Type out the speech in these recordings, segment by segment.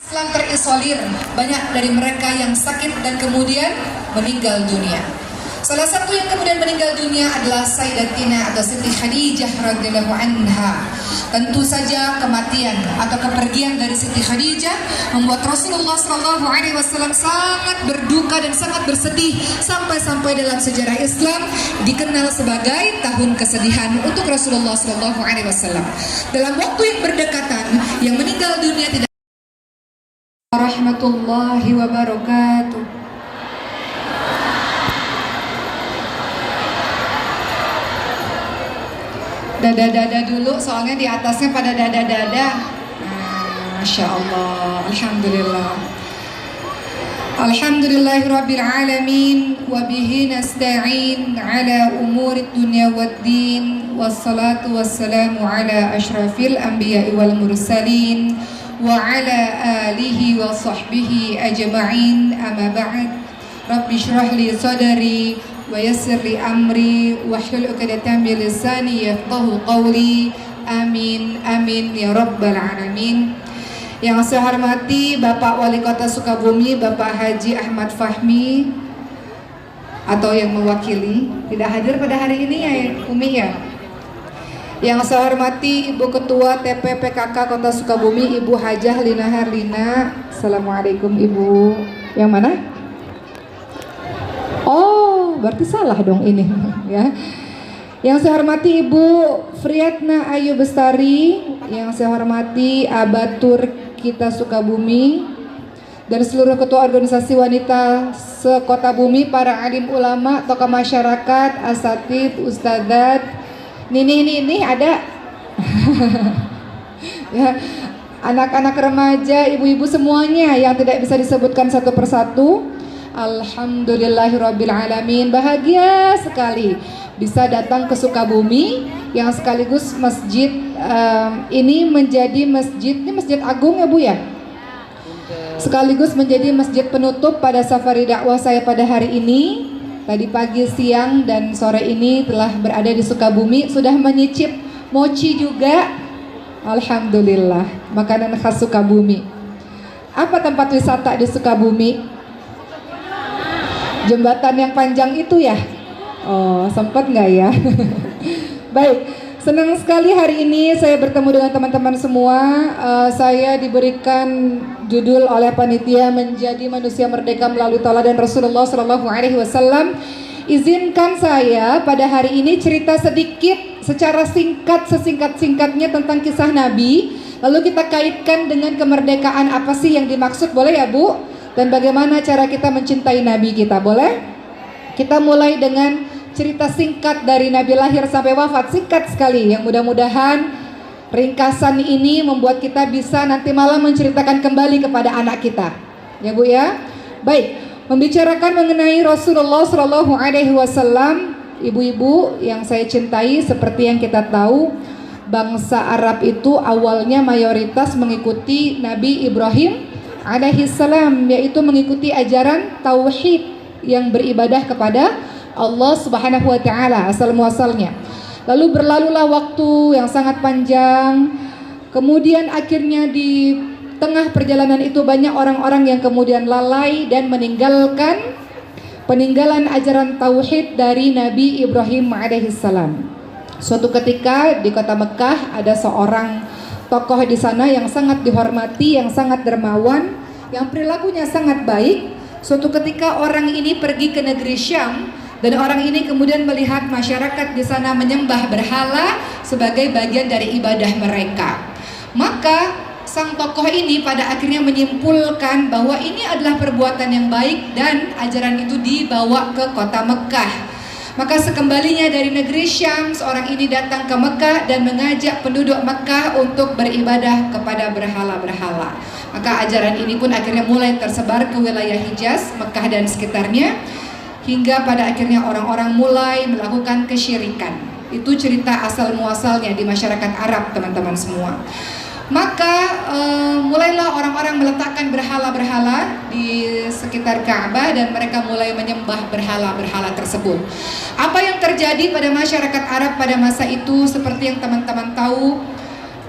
Islam terisolir, banyak dari mereka yang sakit dan kemudian meninggal dunia. Salah satu yang kemudian meninggal dunia adalah Sayyidatina atau Siti Khadijah radhiyallahu anha. Tentu saja kematian atau kepergian dari Siti Khadijah membuat Rasulullah SAW sangat berduka dan sangat bersedih, sampai-sampai dalam sejarah Islam dikenal sebagai tahun kesedihan untuk Rasulullah SAW. Dalam waktu yang berdekatan, yang meninggal dunia tidak warahmatullahi wabarakatuh. Dada-dada dulu, soalnya di atasnya pada dada-dada. Masya Allah, Alhamdulillah. Alhamdulillahirabbil alamin, wa bihi nasta'in ala umurid dunya waddin, wassalatu wassalamu ala asyrafil anbiya'i wal mursalin wa ala alihi wa sahbihi ajma'in, amma ba'd. Rabbi shrah li sadri wa yassir li amri wahlul 'uqdatam min lisani yafqahu qawli. Amin amin ya rabbal alamin. Yang saya hormati Bapak Wali Kota Sukabumi, Bapak Haji Ahmad Fahmi, atau yang mewakili, tidak hadir pada hari ini ya Umi ya. Yang saya hormati Ibu Ketua TPPKK Kota Sukabumi, Ibu Hajah Lina Herlina. Assalamualaikum Ibu. Yang mana? Oh, berarti salah dong ini ya. Yang saya hormati Ibu Friatna Ayu Bestari, yang saya hormati Abatur kita Sukabumi, dan seluruh ketua organisasi wanita sekota Bumi, para alim ulama, tokoh masyarakat, asatid, ustadzat, ini ada ya, anak-anak remaja, ibu-ibu semuanya yang tidak bisa disebutkan satu persatu. Alhamdulillahirabbil alamin, bahagia sekali bisa datang ke Sukabumi yang sekaligus masjid ini menjadi masjid agung ya Bu ya, sekaligus menjadi masjid penutup pada safari dakwah saya pada hari ini. Tadi pagi, siang, dan sore ini telah berada di Sukabumi, sudah menyicip mochi juga. Alhamdulillah, makanan khas Sukabumi. Apa tempat wisata di Sukabumi? Jembatan yang panjang itu ya? Oh, sempat nggak ya? Baik, senang sekali hari ini saya bertemu dengan teman-teman semua. Saya diberikan judul oleh panitia menjadi manusia merdeka melalui tauladan Rasulullah SAW. Izinkan saya pada hari ini cerita sedikit secara singkat, sesingkat-singkatnya tentang kisah Nabi. Lalu kita kaitkan dengan kemerdekaan, apa sih yang dimaksud, boleh ya Bu? Dan bagaimana cara kita mencintai Nabi kita, boleh? Kita mulai dengan cerita singkat dari Nabi lahir sampai wafat, singkat sekali, yang mudah-mudahan ringkasan ini membuat kita bisa nanti malam menceritakan kembali kepada anak kita, ya Bu ya. Baik, membicarakan mengenai Rasulullah SAW, ibu-ibu yang saya cintai, seperti yang kita tahu, bangsa Arab itu awalnya mayoritas mengikuti Nabi Ibrahim alaihissalam, yaitu mengikuti ajaran tauhid yang beribadah kepada Allah Subhanahu wa taala asal muasalnya. Lalu berlalulah waktu yang sangat panjang. Kemudian akhirnya di tengah perjalanan itu banyak orang-orang yang kemudian lalai dan peninggalan ajaran tauhid dari Nabi Ibrahim alaihissalam. Suatu ketika di kota Mekah ada seorang tokoh di sana yang sangat dihormati, yang sangat dermawan, yang perilakunya sangat baik. Suatu ketika orang ini pergi ke negeri Syam, dan orang ini kemudian melihat masyarakat di sana menyembah berhala sebagai bagian dari ibadah mereka. Maka sang tokoh ini pada akhirnya menyimpulkan bahwa ini adalah perbuatan yang baik dan ajaran itu dibawa ke kota Mekah. Maka sekembalinya dari negeri Syam, seorang ini datang ke Mekah dan mengajak penduduk Mekah untuk beribadah kepada berhala-berhala. Maka ajaran ini pun akhirnya mulai tersebar ke wilayah Hijaz, Mekah dan sekitarnya, hingga pada akhirnya orang-orang mulai melakukan kesyirikan. Itu cerita asal muasalnya di masyarakat Arab, teman-teman semua. Maka mulailah orang-orang meletakkan berhala-berhala di sekitar Ka'bah dan mereka mulai menyembah berhala-berhala tersebut. Apa yang terjadi pada masyarakat Arab pada masa itu seperti yang teman-teman tahu,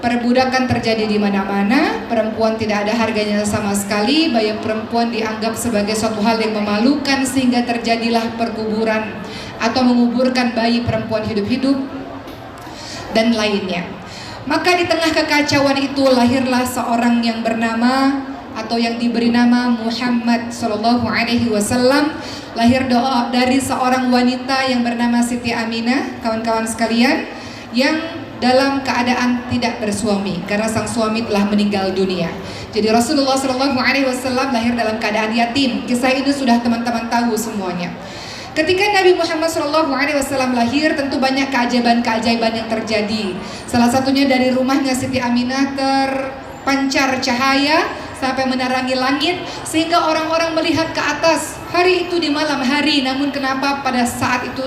perbudakan terjadi di mana-mana, perempuan tidak ada harganya sama sekali, bayi perempuan dianggap sebagai suatu hal yang memalukan sehingga terjadilah perkuburan atau menguburkan bayi perempuan hidup-hidup dan lainnya. Maka di tengah kekacauan itu lahirlah seorang yang bernama atau yang diberi nama Muhammad Sallallahu Alaihi Wasallam, lahir dari seorang wanita yang bernama Siti Aminah, kawan-kawan sekalian, yang dalam keadaan tidak bersuami karena sang suami telah meninggal dunia. Jadi Rasulullah Sallallahu Alaihi Wasallam lahir dalam keadaan yatim. Kisah ini sudah teman-teman tahu semuanya. Ketika Nabi Muhammad SAW lahir, tentu banyak keajaiban-keajaiban yang terjadi. Salah satunya dari rumahnya Siti Aminah terpancar cahaya sampai menerangi langit, sehingga orang-orang melihat ke atas. Hari itu di malam hari, namun kenapa pada saat itu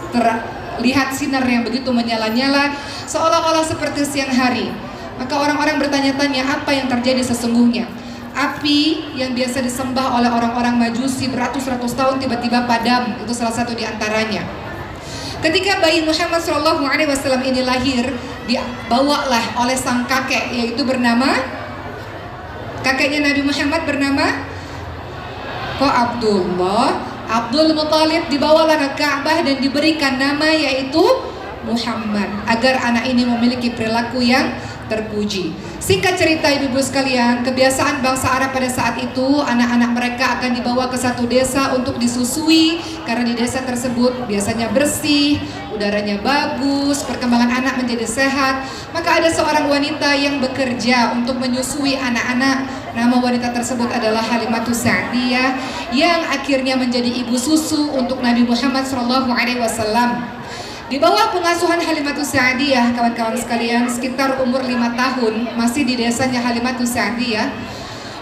terlihat sinar yang begitu menyala-nyala, seolah-olah seperti siang hari. Maka orang-orang bertanya-tanya, apa yang terjadi sesungguhnya? Api yang biasa disembah oleh orang-orang Majusi beratus-ratus tahun tiba-tiba padam. Itu salah satu di antaranya. Ketika bayi Muhammad SAW ini lahir, dibawalah oleh sang kakek, yaitu bernama, kakeknya Nabi Muhammad bernama Abdul Muthalib, dibawalah ke Ka'bah dan diberikan nama yaitu Muhammad, agar anak ini memiliki perilaku yang terpuji. Singkat cerita ibu-ibu sekalian, kebiasaan bangsa Arab pada saat itu, anak-anak mereka akan dibawa ke satu desa untuk disusui, karena di desa tersebut biasanya bersih, udaranya bagus, perkembangan anak menjadi sehat. Maka ada seorang wanita yang bekerja untuk menyusui anak-anak. Nama wanita tersebut adalah Halimatus Sa'diyah, yang akhirnya menjadi ibu susu untuk Nabi Muhammad SAW. Di bawah pengasuhan Halimatus Sa'diyah, kawan-kawan sekalian, sekitar umur 5 tahun, masih di desanya Halimatus Sa'diyah.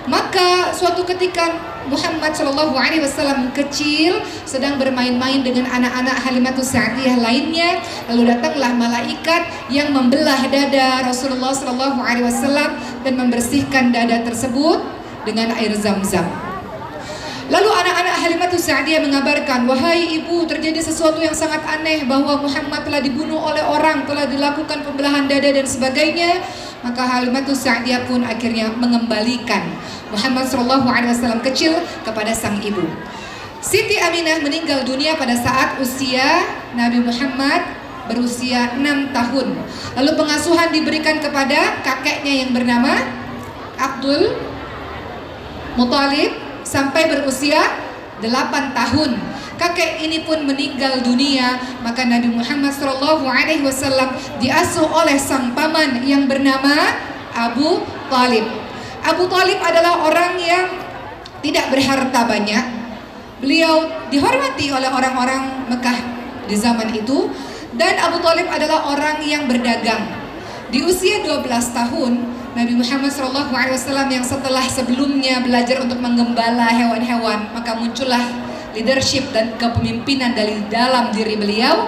Maka suatu ketika Muhammad SAW kecil sedang bermain-main dengan anak-anak Halimatus Sa'diyah lainnya, lalu datanglah malaikat yang membelah dada Rasulullah SAW dan membersihkan dada tersebut dengan air Zam-Zam. Lalu anak-anak Halimatus Sa'diyah mengabarkan, wahai ibu, terjadi sesuatu yang sangat aneh, bahwa Muhammad telah dibunuh oleh orang, telah dilakukan pembelahan dada dan sebagainya. Maka Halimatus Sa'diyah pun akhirnya mengembalikan Muhammad SAW kecil kepada sang ibu. Siti Aminah meninggal dunia pada saat usia Nabi Muhammad berusia 6 tahun. Lalu pengasuhan diberikan kepada kakeknya yang bernama Abdul Muthalib sampai berusia 8 tahun. Kakek ini pun meninggal dunia. Maka Nabi Muhammad SAW diasuh oleh sang paman yang bernama Abu Thalib. Abu Thalib adalah orang yang tidak berharta banyak. Beliau dihormati oleh orang-orang Mekah di zaman itu. Dan Abu Thalib adalah orang yang berdagang. Di usia 12 tahun, Nabi Muhammad SAW yang setelah sebelumnya belajar untuk menggembala hewan-hewan, maka muncullah leadership dan kepemimpinan dari dalam diri beliau.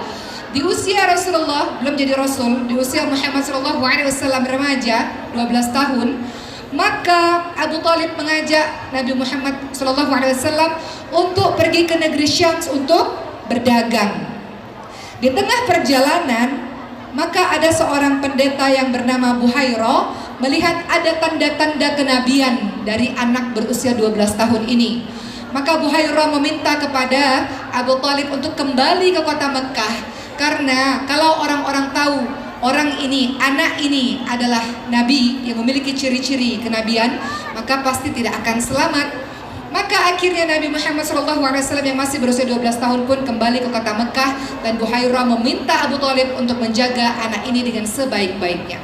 Di usia Rasulullah, belum jadi Rasul, di usia Muhammad SAW remaja, 12 tahun, maka Abu Thalib mengajak Nabi Muhammad SAW untuk pergi ke negeri Syams untuk berdagang. Di tengah perjalanan, maka ada seorang pendeta yang bernama Buhairah melihat ada tanda-tanda kenabian dari anak berusia 12 tahun ini. Maka Buhairah meminta kepada Abu Thalib untuk kembali ke kota Mekah, karena kalau orang-orang tahu orang ini, anak ini adalah nabi yang memiliki ciri-ciri kenabian, maka pasti tidak akan selamat. Maka akhirnya Nabi Muhammad SAW yang masih berusia 12 tahun pun kembali ke kota Mekah, dan Buhairah meminta Abu Thalib untuk menjaga anak ini dengan sebaik-baiknya.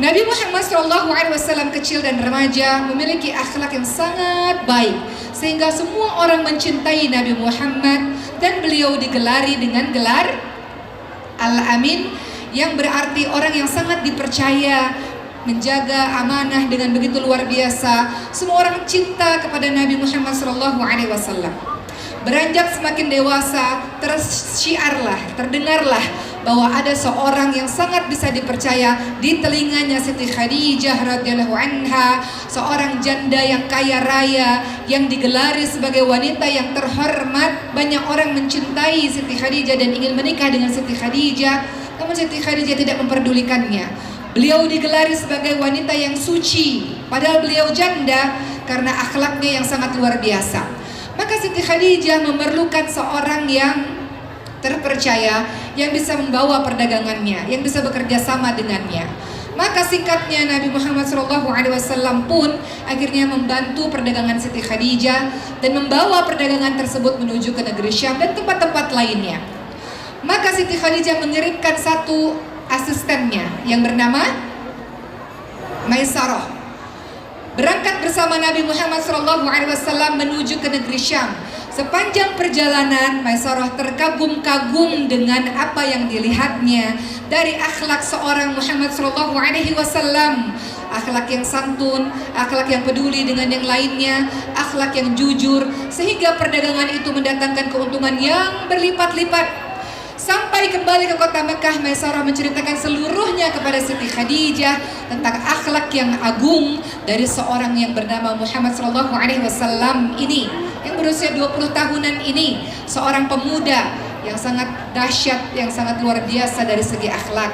Nabi Muhammad SAW kecil dan remaja memiliki akhlak yang sangat baik, sehingga semua orang mencintai Nabi Muhammad, dan beliau digelari dengan gelar Al-Amin, yang berarti orang yang sangat dipercaya, menjaga amanah dengan begitu luar biasa. Semua orang cinta kepada Nabi Muhammad SAW. Beranjak semakin dewasa, tersyiarlah, terdengarlah bahwa ada seorang yang sangat bisa dipercaya di telinganya, Siti Khadijah radhiyallahu anha, seorang janda yang kaya raya, yang digelari sebagai wanita yang terhormat. Banyak orang mencintai Siti Khadijah dan ingin menikah dengan Siti Khadijah, namun Siti Khadijah tidak memperdulikannya. Beliau digelari sebagai wanita yang suci, padahal beliau janda karena akhlaknya yang sangat luar biasa. Maka Siti Khadijah memerlukan seorang yang terpercaya, yang bisa membawa perdagangannya, yang bisa bekerja sama dengannya. Maka singkatnya Nabi Muhammad SAW pun akhirnya membantu perdagangan Siti Khadijah dan membawa perdagangan tersebut menuju ke negeri Syam dan tempat-tempat lainnya. Maka Siti Khadijah mengirimkan satu asistennya yang bernama Maisarah, berangkat bersama Nabi Muhammad SAW menuju ke negeri Syam. Sepanjang perjalanan Maisarah terkagum-kagum dengan apa yang dilihatnya dari akhlak seorang Muhammad SAW, akhlak yang santun, akhlak yang peduli dengan yang lainnya, akhlak yang jujur, sehingga perdagangan itu mendatangkan keuntungan yang berlipat-lipat. Sampai kembali ke kota Mekah, Maisarah menceritakan seluruhnya kepada Siti Khadijah tentang akhlak yang agung dari seorang yang bernama Muhammad SAW ini, yang berusia 20 tahunan ini, seorang pemuda yang sangat dahsyat, yang sangat luar biasa dari segi akhlak.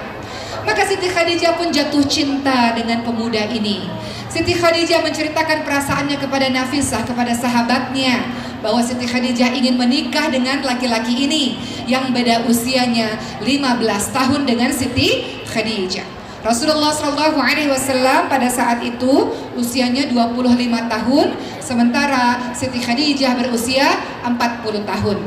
Maka Siti Khadijah pun jatuh cinta dengan pemuda ini. Siti Khadijah menceritakan perasaannya kepada Nafisah, kepada sahabatnya, bahwa Siti Khadijah ingin menikah dengan laki-laki ini yang beda usianya 15 tahun dengan Siti Khadijah. Rasulullah SAW pada saat itu usianya 25 tahun, sementara Siti Khadijah berusia 40 tahun.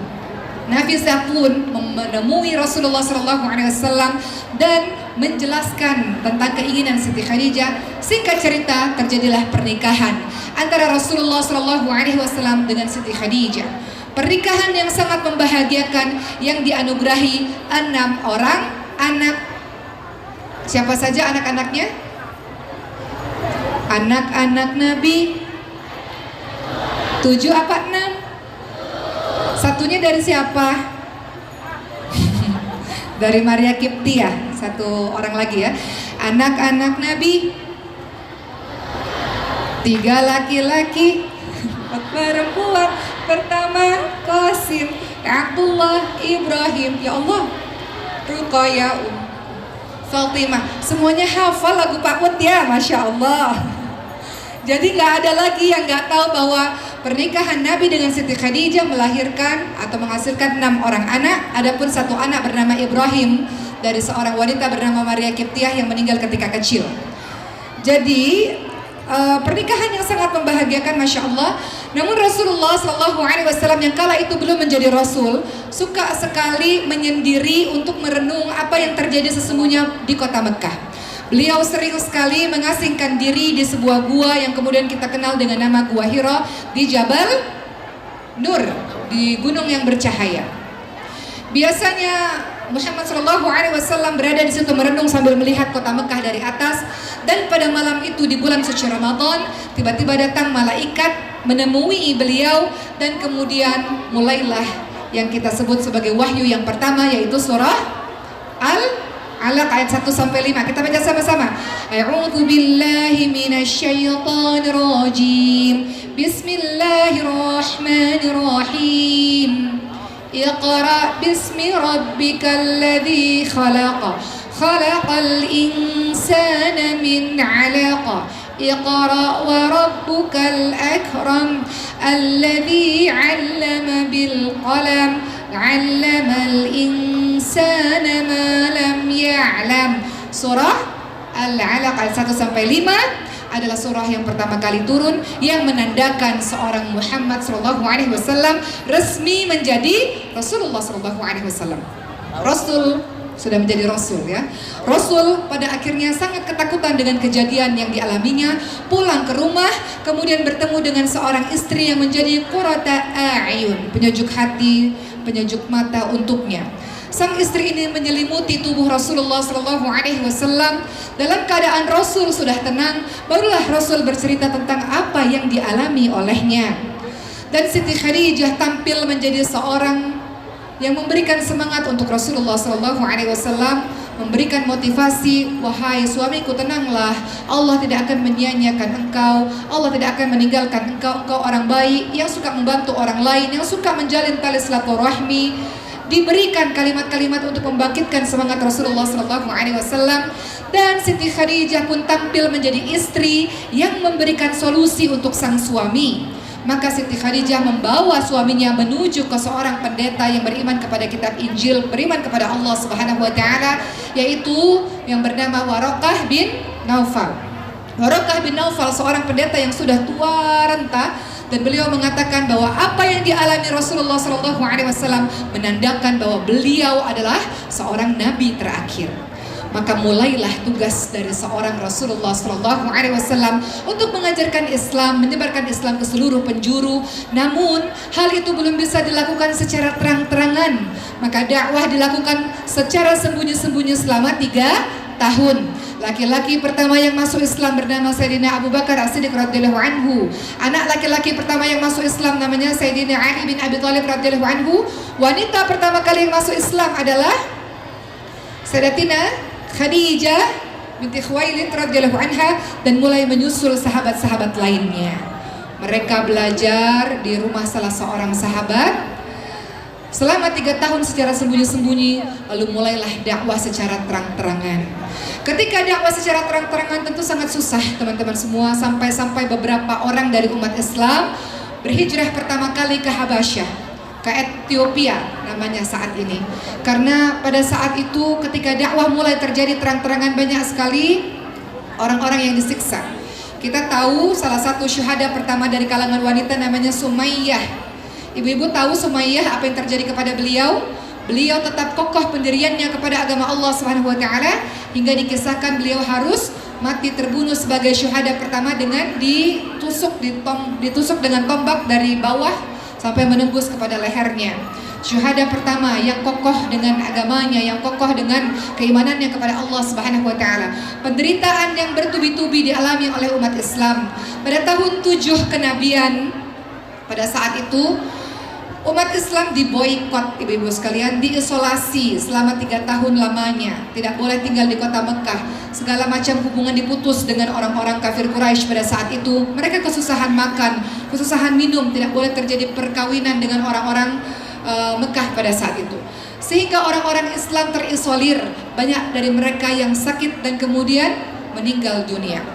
Nafisah pun menemui Rasulullah SAW dan menjelaskan tentang keinginan Siti Khadijah. Singkat cerita, terjadilah pernikahan antara Rasulullah SAW dengan Siti Khadijah. Pernikahan yang sangat membahagiakan yang dianugerahi 6 orang anak. Siapa saja anak-anaknya? Anak-anak Nabi 7 apa 6? Satunya dari siapa? Dari Maria Kiptiah, satu orang lagi ya. Anak-anak Nabi 3 laki-laki, 4 perempuan. Pertama Qasim, Abdullah, Ibrahim, ya Allah, Ruqayyah, Fatimah. Semuanya hafal lagu Pak Mut ya, Masya Allah. Jadi nggak ada lagi yang nggak tahu bahwa pernikahan Nabi dengan Siti Khadijah melahirkan atau menghasilkan 6 orang anak. Adapun 1 anak bernama Ibrahim dari seorang wanita bernama Maria Kiptiah yang meninggal ketika kecil. Jadi pernikahan yang sangat membahagiakan, Masya Allah. Namun Rasulullah SAW yang kala itu belum menjadi Rasul, suka sekali menyendiri untuk merenung apa yang terjadi sesungguhnya di kota Mekah. Beliau sering sekali mengasingkan diri di sebuah gua yang kemudian kita kenal dengan nama Gua Hira di Jabal Nur, di gunung yang bercahaya. Biasanya Muhammad SAW berada di situ merenung sambil melihat kota Mekah dari atas. Dan pada malam itu di bulan suci Ramadan, tiba-tiba datang malaikat menemui beliau dan kemudian mulailah yang kita sebut sebagai wahyu yang pertama, yaitu surah Al-Alaq ayat 1 sampai 5. Kita baca sama-sama. A'udzu billahi minasyaitonir rajim. Bismillahirrahmanirrahim. Iqra bismi rabbikal ladzi khalaq. Khalaqal insana min 'alaq. Iqra wa rabbukal akram. Alladzi 'allama bil qalam. 'Allamal insana ma lam ya'lam. Surah Al-Alaq ayat 1 sampai 5 adalah surah yang pertama kali turun yang menandakan seorang Muhammad SAW resmi menjadi Rasulullah SAW. Rasul sudah menjadi Rasul ya. Rasul pada akhirnya sangat ketakutan dengan kejadian yang dialaminya. Pulang ke rumah, kemudian bertemu dengan seorang istri yang menjadi qurrata a'yun, penyejuk hati, penyejuk mata untuknya. Sang istri ini menyelimuti tubuh Rasulullah SAW. Dalam keadaan Rasul sudah tenang, barulah Rasul bercerita tentang apa yang dialami olehnya. Dan Siti Khadijah tampil menjadi seorang yang memberikan semangat untuk Rasulullah SAW, memberikan motivasi, wahai suamiku tenanglah, Allah tidak akan menyia-nyiakan engkau, Allah tidak akan meninggalkan engkau, engkau orang baik yang suka membantu orang lain, yang suka menjalin tali silaturahmi. Diberikan kalimat-kalimat untuk membangkitkan semangat Rasulullah SAW. Dan Siti Khadijah pun tampil menjadi istri yang memberikan solusi untuk sang suami. Maka Siti Khadijah membawa suaminya menuju ke seorang pendeta yang beriman kepada kitab Injil, beriman kepada Allah Subhanahu wa taala, yaitu yang bernama Waraqah bin Naufal. Waraqah bin Naufal seorang pendeta yang sudah tua renta, dan beliau mengatakan bahwa apa yang dialami Rasulullah SAW menandakan bahwa beliau adalah seorang nabi terakhir. Maka mulailah tugas dari seorang Rasulullah SAW untuk mengajarkan Islam, menyebarkan Islam ke seluruh penjuru. Namun hal itu belum bisa dilakukan secara terang-terangan. Maka dakwah dilakukan secara sembunyi-sembunyi selama 3 tahun. Laki-laki pertama yang masuk Islam bernama Sayyidina Abu Bakar As-Siddiq radhiyallahu anhu. Anak laki-laki pertama yang masuk Islam namanya Sayyidina Ali bin Abi Thalib radhiyallahu anhu. Wanita pertama kali yang masuk Islam adalah Sayyidatina Khadijah binti Khuwailid radhiyallahu anha, dan mulai menyusul sahabat-sahabat lainnya. Mereka belajar di rumah salah seorang sahabat selama 3 tahun secara sembunyi-sembunyi, lalu mulailah dakwah secara terang-terangan. Ketika dakwah secara terang-terangan tentu sangat susah teman-teman semua, sampai-sampai beberapa orang dari umat Islam berhijrah pertama kali ke Habasyah, ke Ethiopia namanya saat ini. Karena pada saat itu ketika dakwah mulai terjadi terang-terangan, banyak sekali orang-orang yang disiksa. Kita tahu salah satu syuhada pertama dari kalangan wanita namanya Sumayyah. Ibu-ibu tahu Sumayyah apa yang terjadi kepada beliau? Beliau tetap kokoh pendiriannya kepada agama Allah Subhanahu wa taala, hingga dikisahkan beliau harus mati terbunuh sebagai syuhada pertama dengan ditusuk dengan tombak dari bawah sampai menembus kepada lehernya. Syuhada pertama yang kokoh dengan agamanya, yang kokoh dengan keimanannya kepada Allah Subhanahu wa taala. Penderitaan yang bertubi-tubi dialami oleh umat Islam. Pada tahun 7 kenabian, pada saat itu umat Islam diboikot, ibu-ibu sekalian, diisolasi selama 3 tahun lamanya. Tidak boleh tinggal di kota Mekah. Segala macam hubungan diputus dengan orang-orang kafir Quraisy pada saat itu. Mereka kesusahan makan, kesusahan minum, tidak boleh terjadi perkawinan dengan orang-orang Mekah pada saat itu. Sehingga orang-orang Islam terisolir. Banyak dari mereka yang sakit dan kemudian meninggal dunia.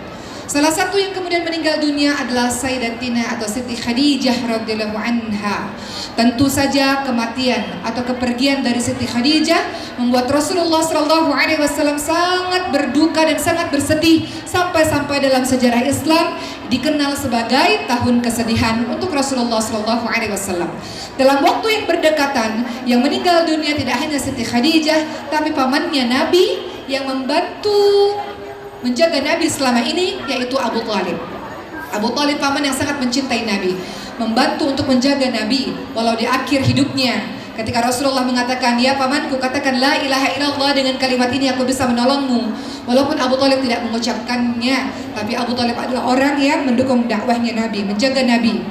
Salah satu yang kemudian meninggal dunia adalah Sayyidatina atau Siti Khadijah radhiyallahu anha. Tentu saja kematian atau kepergian dari Siti Khadijah membuat Rasulullah SAW sangat berduka dan sangat bersedih, sampai-sampai dalam sejarah Islam dikenal sebagai tahun kesedihan untuk Rasulullah SAW. Dalam waktu yang berdekatan, yang meninggal dunia tidak hanya Siti Khadijah, tapi pamannya Nabi yang membantu menjaga Nabi selama ini, yaitu Abu Thalib. Abu Thalib paman yang sangat mencintai Nabi, membantu untuk menjaga Nabi walau di akhir hidupnya. Ketika Rasulullah mengatakan, "Ya pamanku, katakan la ilaha illallah, dengan kalimat ini aku bisa menolongmu." Walaupun Abu Thalib tidak mengucapkannya, tapi Abu Thalib adalah orang yang mendukung dakwahnya Nabi, menjaga Nabi.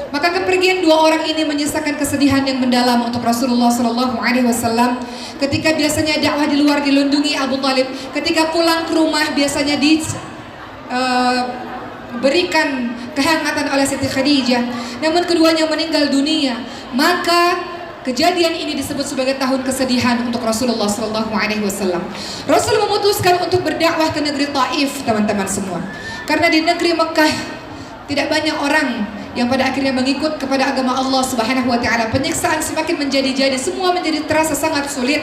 Maka kepergian 2 orang ini menyisakan kesedihan yang mendalam untuk Rasulullah SAW. Ketika biasanya dakwah di luar dilindungi Abu Thalib, ketika pulang ke rumah biasanya diberikan kehangatan oleh Siti Khadijah. Namun keduanya meninggal dunia. Maka kejadian ini disebut sebagai tahun kesedihan untuk Rasulullah SAW. Rasul memutuskan untuk berdakwah ke negeri Taif, teman-teman semua. Karena di negeri Mekah tidak banyak orang yang pada akhirnya mengikut kepada agama Allah Subhanahu wa taala. Penyiksaan semakin menjadi-jadi, semua menjadi terasa sangat sulit.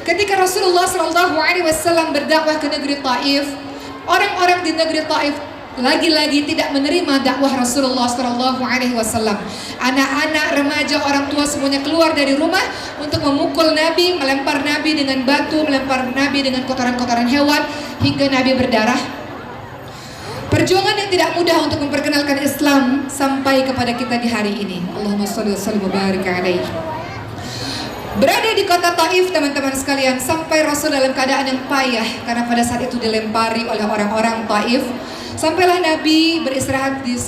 Ketika Rasulullah SAW berdakwah ke negeri Taif, orang-orang di negeri Taif lagi-lagi tidak menerima dakwah Rasulullah SAW. Anak-anak, remaja, orang tua semuanya keluar dari rumah untuk memukul Nabi, melempar Nabi dengan batu, melempar Nabi dengan kotoran-kotoran hewan, hingga Nabi berdarah. Perjuangan yang tidak mudah untuk memperkenalkan Islam sampai kepada kita di hari ini. Allahumma sholli wa sallim wa barik alaihi. Berada di kota Taif, teman-teman sekalian, sampai Rasul dalam keadaan yang payah karena pada saat itu dilempari oleh orang-orang Taif. Sampailah Nabi beristirahat di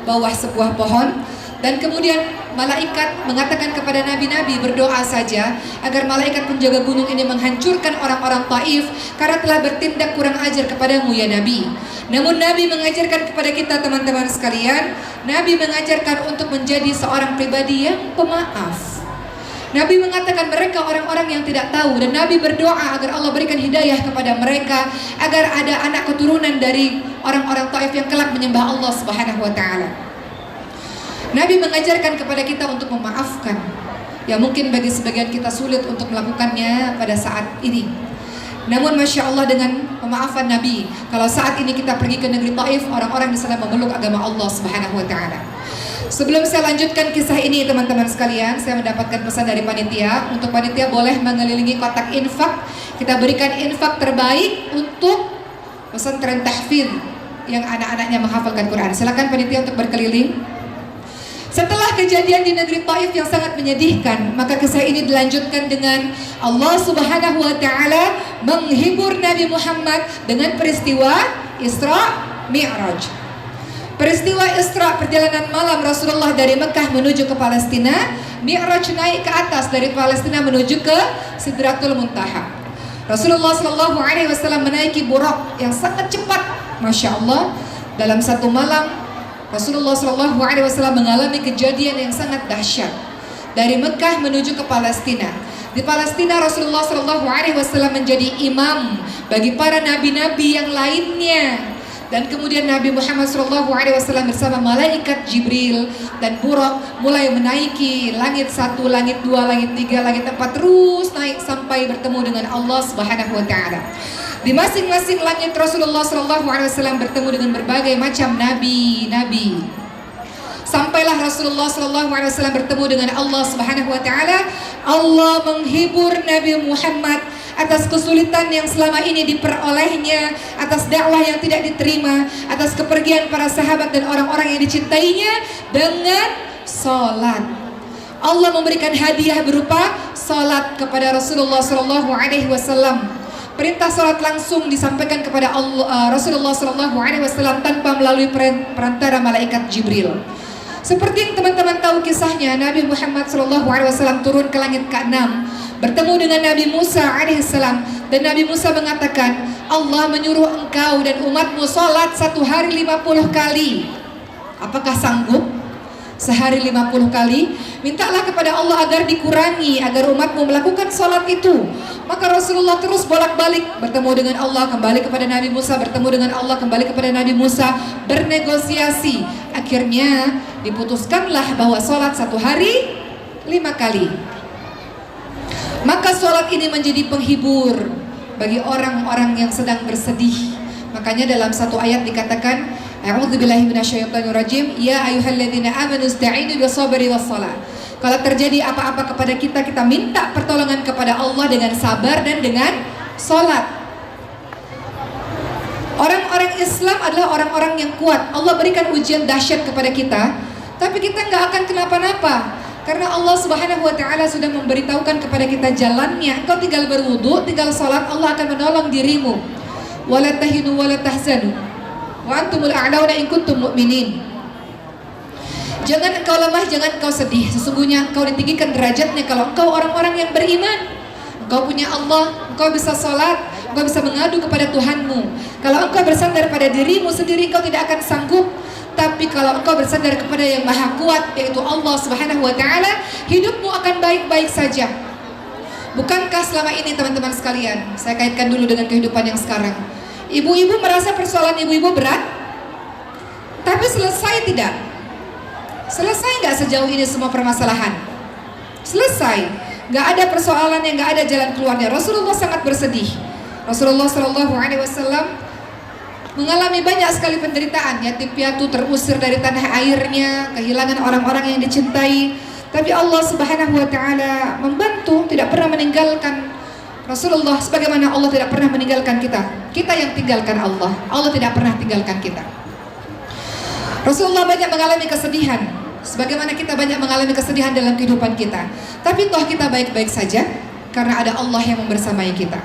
bawah sebuah pohon, dan kemudian malaikat mengatakan kepada Nabi berdoa saja agar malaikat penjaga gunung ini menghancurkan orang-orang Taif karena telah bertindak kurang ajar kepadamu ya Nabi. Namun Nabi mengajarkan kepada kita, teman-teman sekalian, Nabi mengajarkan untuk menjadi seorang pribadi yang pemaaf. Nabi mengatakan mereka orang-orang yang tidak tahu, dan Nabi berdoa agar Allah berikan hidayah kepada mereka, agar ada anak keturunan dari orang-orang Taif yang kelak menyembah Allah Subhanahu wa taala. Nabi mengajarkan kepada kita untuk memaafkan. Ya mungkin bagi sebagian kita sulit untuk melakukannya pada saat ini. Namun Masya Allah dengan pemaafan Nabi, kalau saat ini kita pergi ke negeri Taif, orang-orang di sana memeluk agama Allah Subhanahu wa taala. Sebelum saya lanjutkan kisah ini teman-teman sekalian, saya mendapatkan pesan dari panitia. Untuk panitia boleh mengelilingi kotak infak. Kita berikan infak terbaik untuk pesantren tahfidz yang anak-anaknya menghafalkan Quran. Silakan panitia untuk berkeliling. Setelah kejadian di negeri Taif yang sangat menyedihkan, maka kisah ini dilanjutkan dengan Allah Subhanahu wa taala menghibur Nabi Muhammad dengan peristiwa Isra Mi'raj. Peristiwa Isra, perjalanan malam Rasulullah dari Mekah menuju ke Palestina, Mi'raj naik ke atas dari Palestina menuju ke Sidratul Muntaha. Rasulullah Shallallahu Alaihi Wasallam menaiki buraq yang sangat cepat, Masya Allah. Dalam satu malam Rasulullah Shallallahu Alaihi Wasallam mengalami kejadian yang sangat dahsyat. Dari Mekah menuju ke Palestina. Di Palestina Rasulullah Shallallahu Alaihi Wasallam menjadi imam bagi para nabi-nabi yang lainnya. Dan kemudian Nabi Muhammad SAW bersama malaikat Jibril dan Buraq mulai menaiki langit 1, langit 2, langit 3, langit 4, terus naik sampai bertemu dengan Allah Subhanahu wa taala. Di masing-masing langit Rasulullah SAW bertemu dengan berbagai macam nabi-nabi. Sampailah Rasulullah SAW bertemu dengan Allah Subhanahu wa taala. Allah menghibur Nabi Muhammad atas kesulitan yang selama ini diperolehnya, atas dakwah yang tidak diterima, atas kepergian para sahabat dan orang-orang yang dicintainya, dengan salat. Allah memberikan hadiah berupa salat kepada Rasulullah SAW. Perintah salat langsung disampaikan kepada Rasulullah SAW tanpa melalui perantara malaikat Jibril. Seperti yang teman-teman tahu kisahnya, Nabi Muhammad SAW turun ke langit ke-6, bertemu dengan Nabi Musa alaihissalam, dan Nabi Musa mengatakan, Allah menyuruh engkau dan umatmu sholat 1 hari 50 kali. Apakah sanggup? Sehari 50 kali? Mintalah kepada Allah agar dikurangi, agar umatmu melakukan sholat itu. Maka Rasulullah terus bolak-balik, bertemu dengan Allah, kembali kepada Nabi Musa, bertemu dengan Allah, kembali kepada Nabi Musa, bernegosiasi. Akhirnya diputuskanlah bahwa sholat 1 hari 5 kali. Maka sholat ini menjadi penghibur bagi orang-orang yang sedang bersedih. Makanya dalam satu ayat dikatakan, A'udzubillahi minasyaitonirrajim, ya ayyuhalladzina amanu ista'inu bis-sabri was-shalah. Kalau terjadi apa-apa kepada kita, kita minta pertolongan kepada Allah dengan sabar dan dengan sholat. Orang-orang Islam adalah orang-orang yang kuat. Allah berikan ujian dahsyat kepada kita, tapi kita nggak akan kenapa-napa. Karena Allah Subhanahu wa taala sudah memberitahukan kepada kita jalannya. Engkau tinggal berwudu, tinggal salat, Allah akan menolong dirimu. Wala tahinu wala tahzanu wa antumul a'launa in kuntum mu'minin. Jangan engkau lemah, jangan engkau sedih. Sesungguhnya engkau ditinggikan derajatnya kalau engkau orang-orang yang beriman. Engkau punya Allah, engkau bisa salat, engkau bisa mengadu kepada Tuhanmu. Kalau engkau bersandar pada dirimu sendiri, engkau tidak akan sanggup. Tapi kalau engkau bersandar kepada yang maha kuat, yaitu Allah Subhanahu wa ta'ala, hidupmu akan baik-baik saja. Bukankah selama ini teman-teman sekalian, saya kaitkan dulu dengan kehidupan yang sekarang, ibu-ibu merasa persoalan ibu-ibu berat, tapi selesai tidak? Selesai nggak sejauh ini semua permasalahan? Selesai. Nggak ada persoalan yang nggak ada jalan keluarnya. Rasulullah sangat bersedih. Rasulullah SAW mengalami banyak sekali penderitaan. Yatim piatu terusir dari tanah airnya, kehilangan orang-orang yang dicintai. Tapi Allah Subhanahu wa taala membantu, tidak pernah meninggalkan Rasulullah, sebagaimana Allah tidak pernah meninggalkan kita. Kita yang tinggalkan Allah. Allah tidak pernah tinggalkan kita. Rasulullah banyak mengalami kesedihan, sebagaimana kita banyak mengalami kesedihan dalam kehidupan kita. Tapi toh kita baik-baik saja karena ada Allah yang membersamai kita.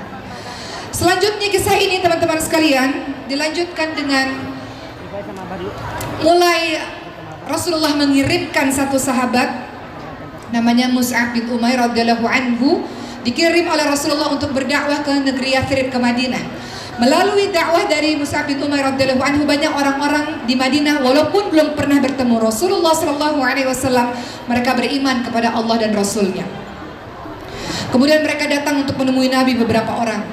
Selanjutnya kisah ini teman-teman sekalian dilanjutkan dengan mulai Rasulullah mengirimkan satu sahabat namanya Mus'ab bin Umair radhiyallahu anhu, dikirim oleh Rasulullah untuk berdakwah ke negeri Yathrib, ke Madinah. Melalui dakwah dari Mus'ab bin Umair radhiyallahu anhu, banyak orang-orang di Madinah walaupun belum pernah bertemu Rasulullah SAW, mereka beriman kepada Allah dan Rasulnya. Kemudian mereka datang untuk menemui Nabi beberapa orang.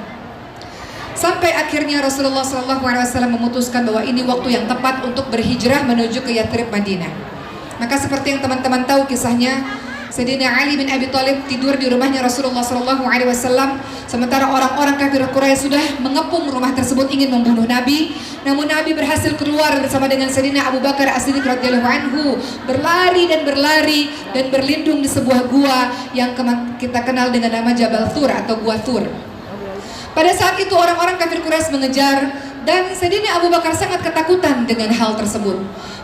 Sampai akhirnya Rasulullah SAW memutuskan bahwa ini waktu yang tepat untuk berhijrah menuju ke Yathrib, Madinah. Maka seperti yang teman-teman tahu kisahnya, Sayyidina Ali bin Abi Thalib tidur di rumahnya Rasulullah SAW, sementara orang-orang kafir Quraisy sudah mengepung rumah tersebut ingin membunuh Nabi. Namun Nabi berhasil keluar bersama dengan Sayyidina Abu Bakar As-Siddiq radhiyallahu anhu, berlari dan berlindung di sebuah gua yang kita kenal dengan nama Jabal Thur atau Gua Thur. Pada saat itu orang-orang kafir Quraisy mengejar dan Sayyidina Abu Bakar sangat ketakutan dengan hal tersebut.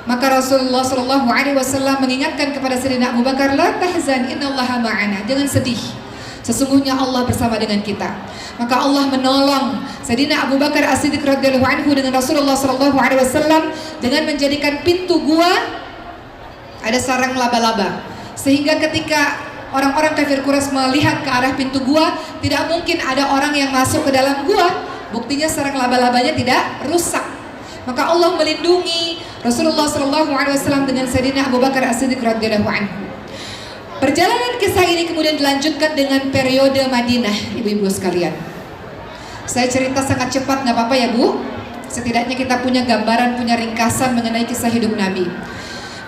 Maka Rasulullah SAW mengingatkan kepada Sayyidina Abu Bakar, la tahzan innallaha ma'ana, jangan sedih, sesungguhnya Allah bersama dengan kita. Maka Allah menolong Sayyidina Abu Bakar As-Siddiq radhiyallahu anhu dengan Rasulullah SAW dengan menjadikan pintu gua ada sarang laba-laba, sehingga ketika orang-orang kafir Quraisy melihat ke arah pintu gua, tidak mungkin ada orang yang masuk ke dalam gua. Buktinya sarang laba-labanya tidak rusak. Maka Allah melindungi Rasulullah SAW dengan Sayyidina Abu Bakar As-Siddiq radhiyallahu anhu. Perjalanan kisah ini kemudian dilanjutkan dengan periode Madinah, ibu-ibu sekalian. Saya cerita sangat cepat, nggak apa-apa ya Bu? Setidaknya kita punya gambaran, punya ringkasan mengenai kisah hidup Nabi.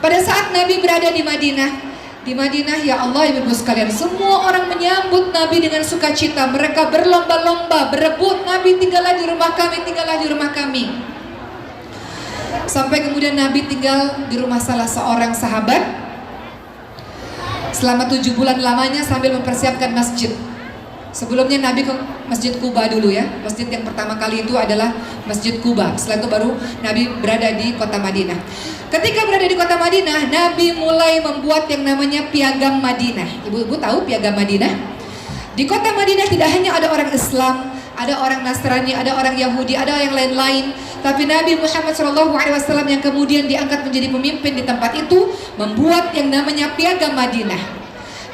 Pada saat Nabi berada di Madinah, ya Allah ibu-ibu sekalian, semua orang menyambut Nabi dengan sukacita. Mereka berlomba-lomba, berebut, Nabi tinggallah di rumah kami, tinggallah di rumah kami. Sampai kemudian Nabi tinggal di rumah salah seorang sahabat selama 7 bulan lamanya sambil mempersiapkan masjid. Sebelumnya Nabi ke Masjid Quba dulu ya. Masjid yang pertama kali itu adalah Masjid Quba. Setelah itu baru Nabi berada di kota Madinah. Ketika berada di kota Madinah, Nabi mulai membuat yang namanya Piagam Madinah. Ibu-ibu tahu Piagam Madinah? Di kota Madinah tidak hanya ada orang Islam, ada orang Nasrani, ada orang Yahudi, ada yang lain-lain. Tapi Nabi Muhammad SAW yang kemudian diangkat menjadi pemimpin di tempat itu membuat yang namanya Piagam Madinah.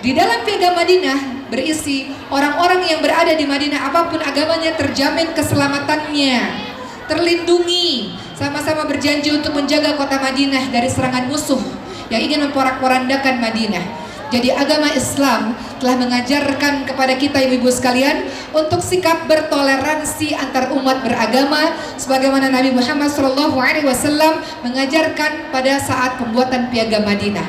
Di dalam Piagam Madinah berisi orang-orang yang berada di Madinah apapun agamanya terjamin keselamatannya, terlindungi, sama-sama berjanji untuk menjaga kota Madinah dari serangan musuh yang ingin memporak-porandakan Madinah. Jadi agama Islam telah mengajarkan kepada kita ibu-ibu sekalian untuk sikap bertoleransi antar umat beragama sebagaimana Nabi Muhammad SAW mengajarkan pada saat pembuatan Piagam Madinah.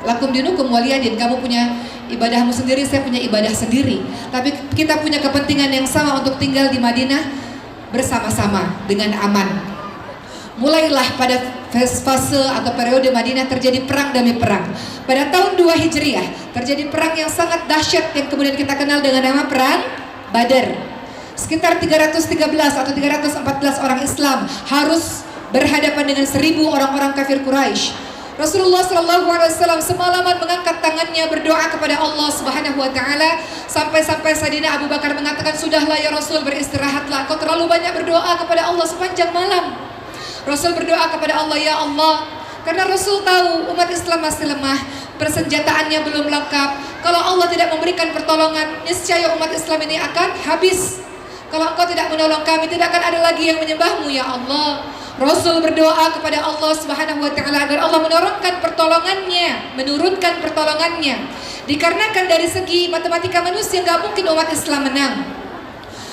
Lakum dinukum waliyadin, kamu punya ibadahmu sendiri, saya punya ibadah sendiri. Tapi kita punya kepentingan yang sama untuk tinggal di Madinah bersama-sama dengan aman. Mulailah pada fase atau periode Madinah terjadi perang demi perang. Pada tahun 2 Hijriah terjadi perang yang sangat dahsyat yang kemudian kita kenal dengan nama Perang Badar. Sekitar 313 atau 314 orang Islam harus berhadapan dengan 1000 orang-orang kafir Quraisy. Rasulullah SAW semalaman mengangkat tangannya berdoa kepada Allah Subhanahu Wa Taala sampai Sayyidina Abu Bakar mengatakan, sudahlah ya Rasul, beristirahatlah, kau terlalu banyak berdoa kepada Allah sepanjang malam. Rasul berdoa kepada Allah, ya Allah, karena Rasul tahu umat Islam masih lemah, persenjataannya belum lengkap. Kalau Allah tidak memberikan pertolongan, niscaya umat Islam ini akan habis. Kalau Engkau tidak menolong kami, tidak akan ada lagi yang menyembahmu ya Allah. Rasul berdoa kepada Allah Subhanahu Wa Taala agar Allah menurunkan pertolongannya. Dikarenakan dari segi matematika manusia nggak mungkin umat Islam menang.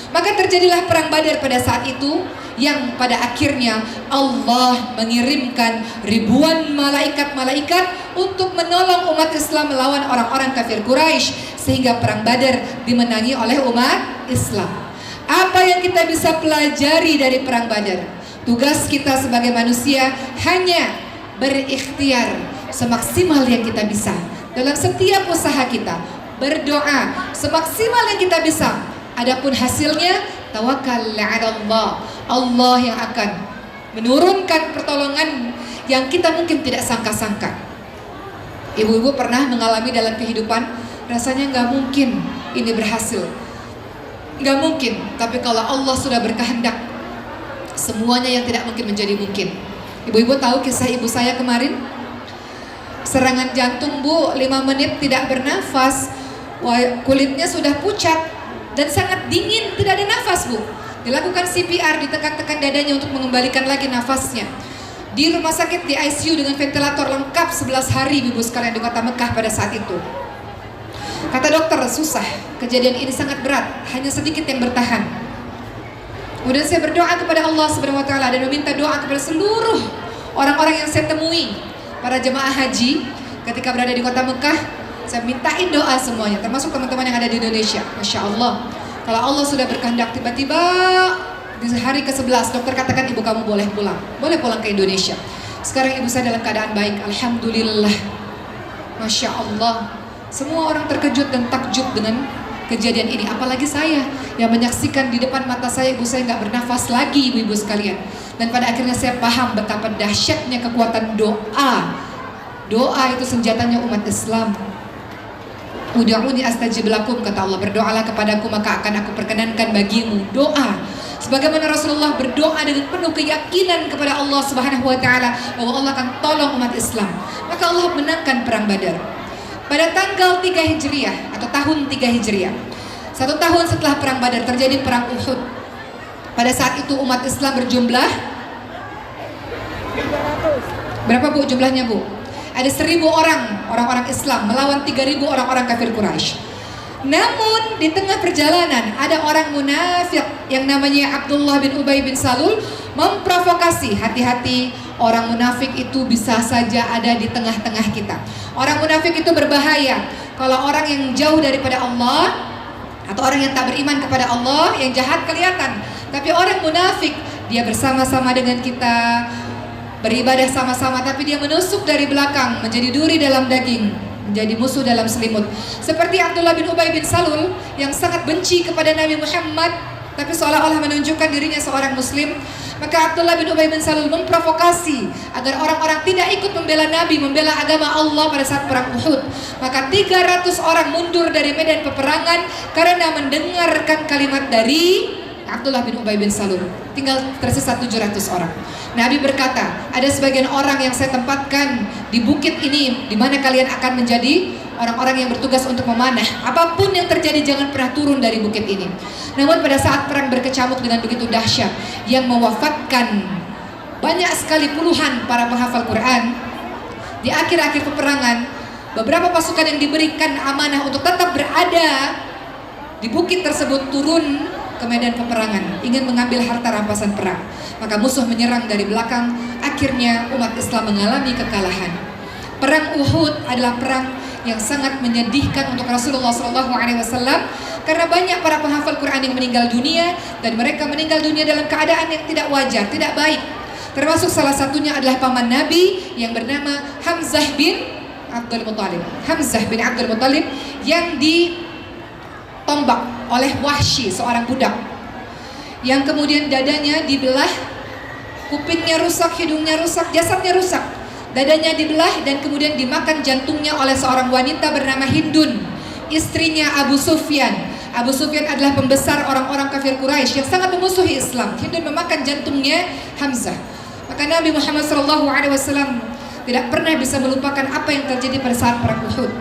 Maka terjadilah perang Badar pada saat itu, yang pada akhirnya Allah mengirimkan ribuan malaikat untuk menolong umat Islam melawan orang-orang kafir Quraisy, sehingga perang Badar dimenangi oleh umat Islam. Apa yang kita bisa pelajari dari perang Badar? Tugas kita sebagai manusia hanya berikhtiar semaksimal yang kita bisa dalam setiap usaha kita, berdoa semaksimal yang kita bisa. Adapun hasilnya tawakal 'ala Allah. Allah yang akan menurunkan pertolongan yang kita mungkin tidak sangka-sangka. Ibu-ibu pernah mengalami dalam kehidupan rasanya nggak mungkin ini berhasil, nggak mungkin. Tapi kalau Allah sudah berkehendak, semuanya yang tidak mungkin menjadi mungkin. Ibu-ibu tahu kisah ibu saya kemarin, serangan jantung Bu, 5 menit tidak bernafas, kulitnya sudah pucat dan sangat dingin, tidak ada nafas Bu. Dilakukan CPR, ditekan-tekan dadanya untuk mengembalikan lagi nafasnya. Di rumah sakit, di ICU dengan ventilator lengkap 11 hari ibu sekalian di kota Mekah pada saat itu. Kata dokter, susah, kejadian ini sangat berat, hanya sedikit yang bertahan. Kemudian saya berdoa kepada Allah Subhanahu wa taala dan meminta doa kepada seluruh orang-orang yang saya temui, para jemaah haji ketika berada di kota Mekah. Saya mintain doa semuanya, termasuk teman-teman yang ada di Indonesia. Masya Allah, kalau Allah sudah berkehendak, tiba-tiba di hari ke-11 dokter katakan ibu kamu boleh pulang ke Indonesia. Sekarang ibu saya dalam keadaan baik, alhamdulillah. Masya Allah. Semua orang terkejut dan takjub dengan kejadian ini, apalagi saya yang menyaksikan di depan mata saya ibu saya nggak bernafas lagi, ibu-ibu sekalian. Dan pada akhirnya saya paham betapa dahsyatnya kekuatan doa. Doa itu senjatanya umat Islam. Ud'uni astajib lakum, kata Allah, berdoalah kepadaku maka akan aku perkenankan bagimu. Doa. Sebagaimana Rasulullah berdoa dengan penuh keyakinan kepada Allah Subhanahu wa taala bahwa Allah akan tolong umat Islam. Maka Allah menangkan perang Badar. Pada tanggal 3 Hijriah atau tahun 3 Hijriah, 1 tahun setelah perang Badar, terjadi perang Uhud. Pada saat itu umat Islam berjumlah berapa bu jumlahnya bu? Ada 1.000 orang Islam melawan 3.000 orang-orang kafir Quraisy. Namun di tengah perjalanan ada orang munafik yang namanya Abdullah bin Ubay bin Salul memprovokasi. Hati-hati, orang munafik itu bisa saja ada di tengah-tengah kita. Orang munafik itu berbahaya. Kalau orang yang jauh daripada Allah atau orang yang tak beriman kepada Allah, yang jahat kelihatan. Tapi orang munafik, dia bersama-sama dengan kita, beribadah sama-sama, tapi dia menusuk dari belakang, menjadi duri dalam daging, menjadi musuh dalam selimut. Seperti Abdullah bin Ubay bin Salul yang sangat benci kepada Nabi Muhammad, tapi seolah-olah menunjukkan dirinya seorang muslim. Maka Abdullah bin Ubay bin Salul memprovokasi agar orang-orang tidak ikut membela Nabi, membela agama Allah pada saat perang Uhud. Maka 300 orang mundur dari medan peperangan karena mendengarkan kalimat dari Abdullah bin Ubay bin Salul. Tinggal tersisa 700 orang. Nabi berkata, ada sebagian orang yang saya tempatkan di bukit ini, di mana kalian akan menjadi orang-orang yang bertugas untuk memanah. Apapun yang terjadi jangan pernah turun dari bukit ini. Namun pada saat perang berkecamuk dengan begitu dahsyat, yang mewafatkan banyak sekali puluhan para penghafal Quran. Di akhir-akhir peperangan, beberapa pasukan yang diberikan amanah untuk tetap berada di bukit tersebut turun ke medan peperangan, ingin mengambil harta rampasan perang. Maka musuh menyerang dari belakang. Akhirnya umat Islam mengalami kekalahan. Perang Uhud adalah perang yang sangat menyedihkan untuk Rasulullah SAW karena banyak para penghafal Quran yang meninggal dunia, dan mereka meninggal dunia dalam keadaan yang tidak wajar, tidak baik. Termasuk salah satunya adalah paman Nabi yang bernama Hamzah bin Abdul Muttalib. Hamzah bin Abdul Muttalib yang ditombak oleh Wahsy, seorang budak, yang kemudian dadanya dibelah, kupingnya rusak, hidungnya rusak, jasadnya rusak. Dadanya dibelah dan kemudian dimakan jantungnya oleh seorang wanita bernama Hindun, istrinya Abu Sufyan. Abu Sufyan adalah pembesar orang-orang kafir Quraisy yang sangat memusuhi Islam. Hindun memakan jantungnya Hamzah. Maka Nabi Muhammad SAW tidak pernah bisa melupakan apa yang terjadi pada saat perang Uhud,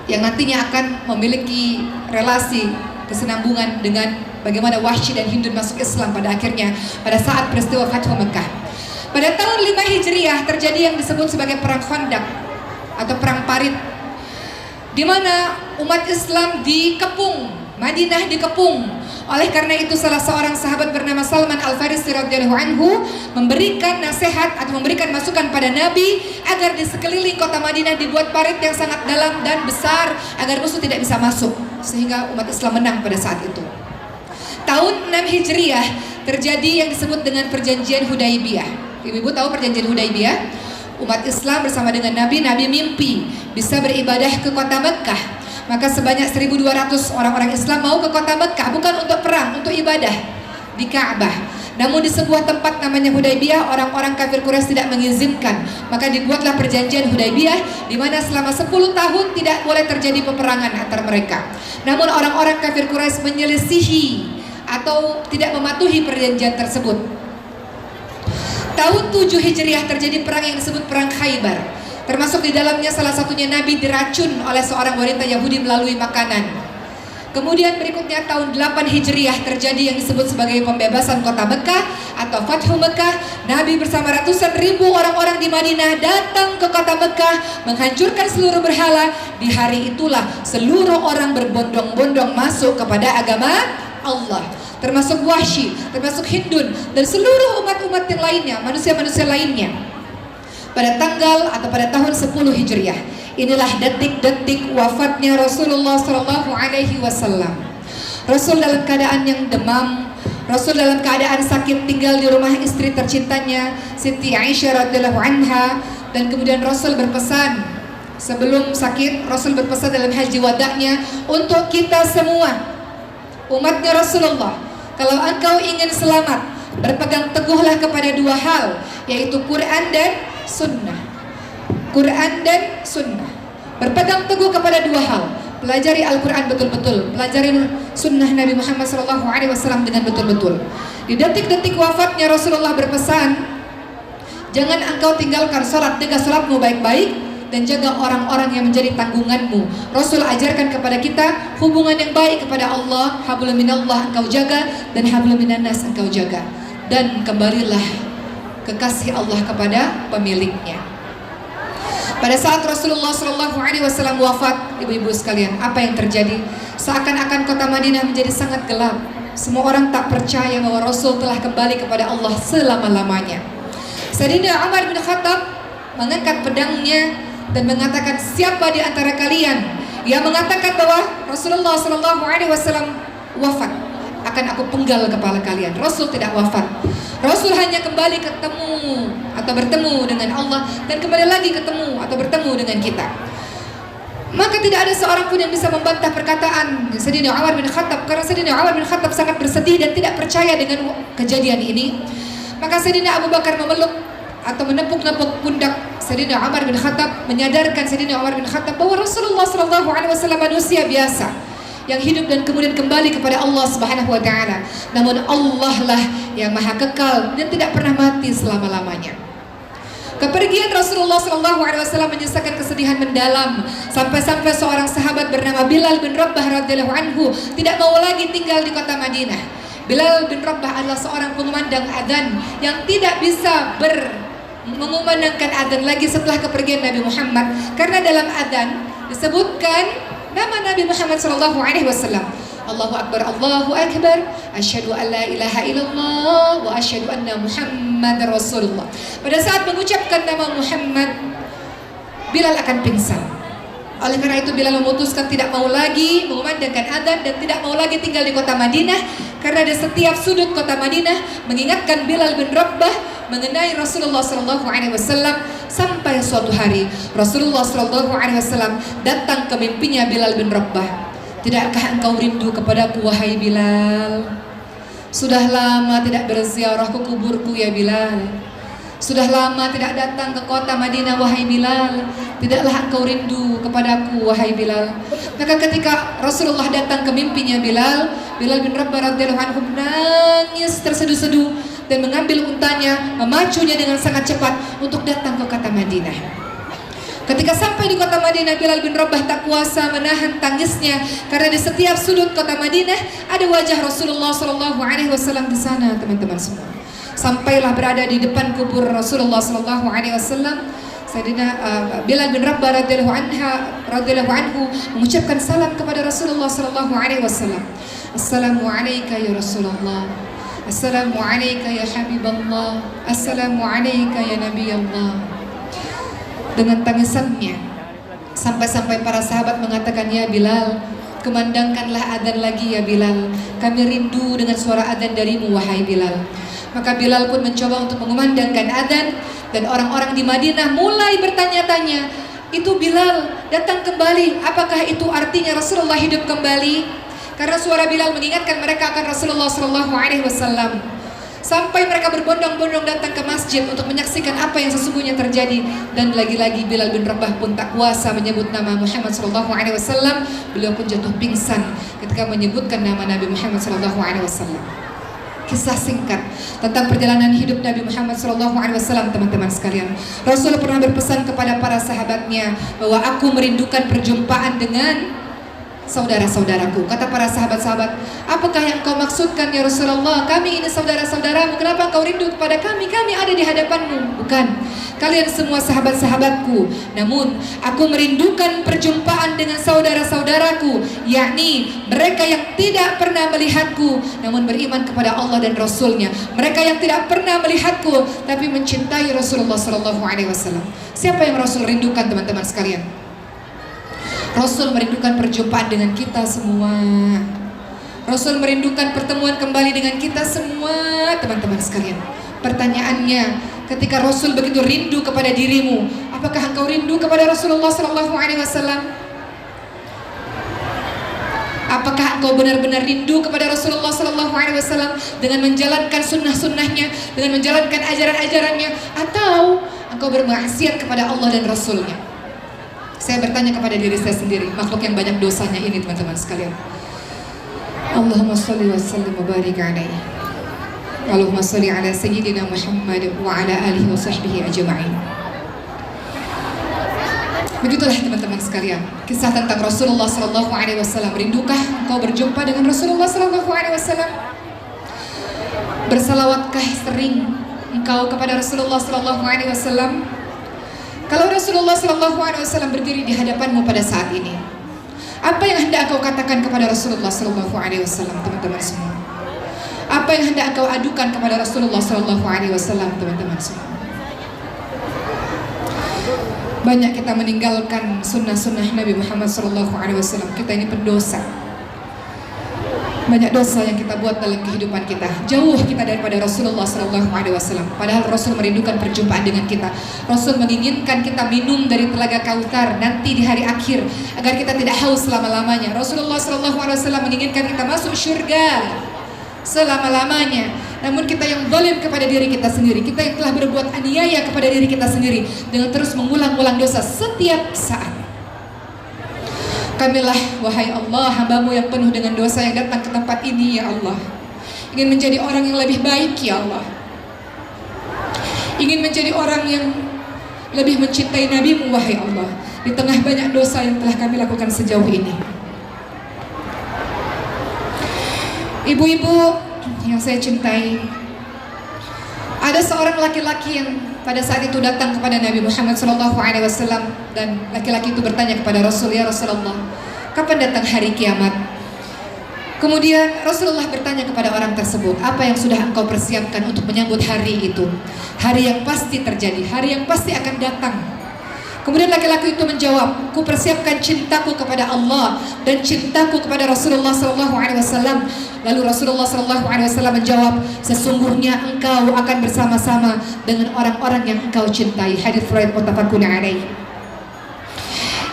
yang nantinya akan memiliki relasi kesinambungan dengan bagaimana Wahsy dan Hindun masuk Islam pada akhirnya pada saat peristiwa Fathu Mekah. Pada tahun 5 Hijriah terjadi yang disebut sebagai perang Khandaq atau perang parit, di mana umat Islam dikepung, Madinah dikepung. Oleh karena itu salah seorang sahabat bernama Salman Al-Farisi radhiyallahu anhu memberikan nasihat atau memberikan masukan pada Nabi agar di sekeliling kota Madinah dibuat parit yang sangat dalam dan besar agar musuh tidak bisa masuk, sehingga umat Islam menang pada saat itu. Tahun 6 Hijriah terjadi yang disebut dengan perjanjian Hudaibiyah. Ibu-ibu tahu perjanjian Hudaibiyah? Umat Islam bersama dengan Nabi mimpi bisa beribadah ke kota Mekah. Maka sebanyak 1.200 orang-orang Islam mau ke kota Mekah, bukan untuk perang, untuk ibadah di Ka'bah. Namun di sebuah tempat namanya Hudaibiyah, orang-orang kafir Quraisy tidak mengizinkan. Maka dibuatlah perjanjian Hudaibiyah, di mana selama 10 tahun tidak boleh terjadi peperangan antar mereka. Namun orang-orang kafir Quraisy menyelisihi atau tidak mematuhi perjanjian tersebut. Tahun 7 Hijriah terjadi perang yang disebut perang Khaybar. Termasuk di dalamnya salah satunya Nabi diracun oleh seorang wanita Yahudi melalui makanan. Kemudian berikutnya tahun 8 Hijriah terjadi yang disebut sebagai pembebasan kota Mekah atau Fathu Mekah. Nabi bersama ratusan ribu orang-orang di Madinah datang ke kota Mekah, menghancurkan seluruh berhala. Di hari itulah seluruh orang berbondong-bondong masuk kepada agama Allah, termasuk Wahsy, termasuk Hindun, dan seluruh umat-umat yang lainnya, manusia-manusia lainnya. Pada tanggal atau pada tahun 10 Hijriah, inilah detik-detik wafatnya Rasulullah Shallallahu Alaihi Wasallam. Rasul dalam keadaan yang demam, Rasul dalam keadaan sakit tinggal di rumah istri tercintanya Siti Aisyah radhiyallahu anha, dan kemudian Rasul berpesan sebelum sakit, Rasul berpesan dalam haji wada'nya untuk kita semua umatnya Rasulullah, kalau engkau ingin selamat, berpegang teguhlah kepada dua hal, yaitu Quran dan Sunnah. Quran dan Sunnah. Berpegang teguh kepada dua hal. Pelajari Al-Quran betul-betul, pelajari Sunnah Nabi Muhammad SAW dengan betul-betul. Di detik-detik wafatnya Rasulullah berpesan, jangan engkau tinggalkan sholat, jaga sholatmu baik-baik, dan jaga orang-orang yang menjadi tanggunganmu. Rasul ajarkan kepada kita hubungan yang baik kepada Allah. Hablum minallah engkau jaga, dan hablum minannas engkau jaga, dan kembalilah kekasih Allah kepada pemiliknya. Pada saat Rasulullah SAW wafat, ibu-ibu sekalian, apa yang terjadi? Seakan-akan kota Madinah menjadi sangat gelap. Semua orang tak percaya bahwa Rasul telah kembali kepada Allah selama-lamanya. Sayyidina Umar bin Khattab mengangkat pedangnya dan mengatakan, siapa di antara kalian yang mengatakan bahwa Rasulullah SAW wafat, akan aku penggal kepala kalian. Rasul tidak wafat. Rasul hanya kembali ketemu atau bertemu dengan Allah, dan kembali lagi ketemu atau bertemu dengan kita. Maka tidak ada seorang pun yang bisa membantah perkataan Sayyidina Umar bin Khattab, karena Sayyidina Umar bin Khattab sangat bersedih dan tidak percaya dengan kejadian ini. Maka Sayyidina Abu Bakar memeluk atau menepuk-nepuk pundak Sayyidina Umar bin Khattab, menyadarkan Sayyidina Umar bin Khattab bahwa Rasulullah SAW manusia biasa yang hidup dan kemudian kembali kepada Allah Subhanahu wa taala. Namun Allah lah yang maha kekal dan tidak pernah mati selama-lamanya. Kepergian Rasulullah SAW menyisakan kesedihan mendalam, sampai-sampai seorang sahabat bernama Bilal bin Rabah radhiyallahu anhu tidak mau lagi tinggal di kota Madinah. Bilal bin Rabah adalah seorang pengumandang adzan yang tidak bisa mengumandangkan adzan lagi setelah kepergian Nabi Muhammad, karena dalam adzan disebutkan nama Nabi Muhammad SAW. Allahu Akbar, Allahu Akbar, asyhadu an la ilaha illallah wa asyhadu anna Muhammadar Rasulullah. Pada saat mengucapkan nama Muhammad, Bilal akan pingsan. Oleh karena itu Bilal memutuskan tidak mau lagi mengumandangkan adzan dan tidak mau lagi tinggal di kota Madinah, karena di setiap sudut kota Madinah mengingatkan Bilal bin Rabah mengenai Rasulullah SAW. Sampai suatu hari Rasulullah SAW datang ke mimpinya Bilal bin Rabah. Tidakkah engkau rindu kepadaku wahai Bilal? Sudah lama tidak berziarah ke kuburku ya Bilal. Sudah lama tidak datang ke kota Madinah wahai Bilal. Tidaklah engkau rindu kepadaku wahai Bilal? Maka ketika Rasulullah datang ke mimpinya Bilal, Bilal bin Rabah radhiyallahu anhu menangis terseduh-seduh dan mengambil untanya, memacunya dengan sangat cepat untuk datang ke kota Madinah. Ketika sampai di kota Madinah, Bilal bin Rabah tak kuasa menahan tangisnya, karena di setiap sudut kota Madinah ada wajah Rasulullah SAW di sana, teman-teman semua. Sampailah berada di depan kubur Rasulullah SAW, Sayyidina Bilal bin Rabah radhiyallahu anhu mengucapkan salam kepada Rasulullah SAW. Assalamualaikum ya Rasulullah. Assalamualaikum ya Habiballah. Assalamualaikum ya Nabi Allah. Dengan tangisannya, sampai-sampai para sahabat mengatakan, ya Bilal, kumandangkanlah adzan lagi ya Bilal. Kami rindu dengan suara adzan darimu wahai Bilal. Maka Bilal pun mencoba untuk mengumandangkan adzan, dan orang-orang di Madinah mulai bertanya-tanya, itu Bilal datang kembali, apakah itu artinya Rasulullah hidup kembali? Karena suara Bilal mengingatkan mereka akan Rasulullah SAW. Sampai mereka berbondong-bondong datang ke masjid untuk menyaksikan apa yang sesungguhnya terjadi. Dan lagi-lagi Bilal bin Rabah pun tak kuasa menyebut nama Muhammad SAW. Beliau pun jatuh pingsan ketika menyebutkan nama Nabi Muhammad SAW. Kisah singkat tentang perjalanan hidup Nabi Muhammad SAW, teman-teman sekalian. Rasul pernah berpesan kepada para sahabatnya bahwa aku merindukan perjumpaan dengan saudara-saudaraku. Kata para sahabat-sahabat, apakah yang kau maksudkan ya Rasulullah? Kami ini saudara-saudaramu, kenapa kau rindu kepada kami? Kami ada di hadapanmu. Bukan, kalian semua sahabat-sahabatku. Namun aku merindukan perjumpaan dengan saudara-saudaraku, yakni mereka yang tidak pernah melihatku namun beriman kepada Allah dan Rasulnya. Mereka yang tidak pernah melihatku tapi mencintai Rasulullah SAW. Siapa yang Rasul rindukan, teman-teman sekalian? Rasul merindukan perjumpaan dengan kita semua. Rasul merindukan pertemuan kembali dengan kita semua, teman-teman sekalian. Pertanyaannya, ketika Rasul begitu rindu kepada dirimu, apakah engkau rindu kepada Rasulullah SAW? Apakah engkau benar-benar rindu kepada Rasulullah SAW dengan menjalankan sunnah-sunnahnya, dengan menjalankan ajaran-ajarannya, atau engkau bermaksiat kepada Allah dan Rasulnya? Saya bertanya kepada diri saya sendiri, makhluk yang banyak dosanya ini, teman-teman sekalian. Allahumma sholli wa sallim wa barik alaihi. Allahumma sholli ala sayyidina Muhammad wa ala alihi wa sahbihi ajma'in. Begitulah teman-teman sekalian, kisah tentang Rasulullah SAW. Rindukah engkau berjumpa dengan Rasulullah SAW? Bersalawatkah sering engkau kepada Rasulullah SAW? Kalau Rasulullah SAW berdiri di hadapanmu pada saat ini, apa yang hendak engkau katakan kepada Rasulullah SAW, teman-teman semua? Apa yang hendak engkau adukan kepada Rasulullah SAW, teman-teman semua? Banyak kita meninggalkan sunnah-sunnah Nabi Muhammad SAW. Kita ini pendosa. Banyak dosa yang kita buat dalam kehidupan kita. Jauh kita daripada Rasulullah SAW. Padahal Rasul merindukan perjumpaan dengan kita. Rasul menginginkan kita minum dari telaga Kautsar nanti di hari akhir, agar kita tidak haus selama-lamanya. Rasulullah SAW menginginkan kita masuk surga selama-lamanya. Namun kita yang zalim kepada diri kita sendiri, kita yang telah berbuat aniaya kepada diri kita sendiri dengan terus mengulang-ulang dosa setiap saat. Kamilah, wahai Allah, hambamu yang penuh dengan dosa yang datang ke tempat ini, ya Allah. Ingin menjadi orang yang lebih baik, ya Allah. Ingin menjadi orang yang lebih mencintai Nabi-Mu, wahai Allah, di tengah banyak dosa yang telah kami lakukan sejauh ini. Ibu-ibu yang saya cintai, ada seorang laki-laki yang pada saat itu datang kepada Nabi Muhammad SAW, dan laki-laki itu bertanya kepada Rasul, ya Rasulullah, kapan datang hari kiamat? Kemudian Rasulullah bertanya kepada orang tersebut, apa yang sudah engkau persiapkan untuk menyambut hari itu? Hari yang pasti terjadi, hari yang pasti akan datang. Kemudian laki-laki itu menjawab, ku persiapkan cintaku kepada Allah dan cintaku kepada Rasulullah SAW. Lalu Rasulullah SAW menjawab, sesungguhnya engkau akan bersama-sama dengan orang-orang yang engkau cintai. Hadits riwayat muttafaqun alaih.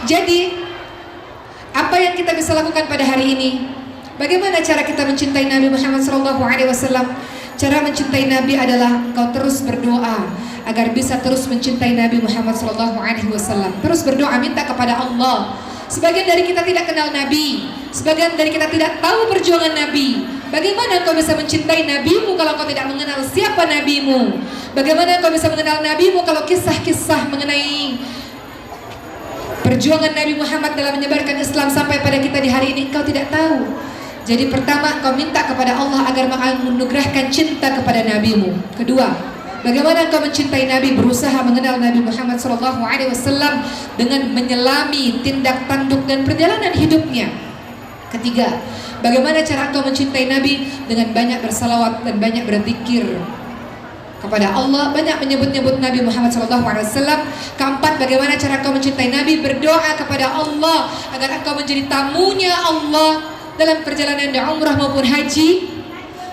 Jadi, apa yang kita bisa lakukan pada hari ini? Bagaimana cara kita mencintai Nabi Muhammad SAW? Cara mencintai Nabi adalah kau terus berdoa agar bisa terus mencintai Nabi Muhammad SAW. Terus berdoa, minta kepada Allah. Sebagian dari kita tidak kenal Nabi, sebagian dari kita tidak tahu perjuangan Nabi. Bagaimana kau bisa mencintai Nabimu kalau kau tidak mengenal siapa Nabimu? Bagaimana kau bisa mengenal Nabimu kalau kisah-kisah mengenai perjuangan Nabi Muhammad dalam menyebarkan Islam sampai pada kita di hari ini kau tidak tahu? Jadi pertama, kau minta kepada Allah agar menganugerahkan cinta kepada Nabimu. Kedua, bagaimana kau mencintai Nabi, berusaha mengenal Nabi Muhammad SAW dengan menyelami tindak tanduk dan perjalanan hidupnya. Ketiga, bagaimana cara kau mencintai Nabi, dengan banyak bersalawat dan banyak berzikir kepada Allah, banyak menyebut-nyebut Nabi Muhammad SAW. Keempat, bagaimana cara kau mencintai Nabi, berdoa kepada Allah agar engkau menjadi tamunya Allah dalam perjalanan umrah maupun haji.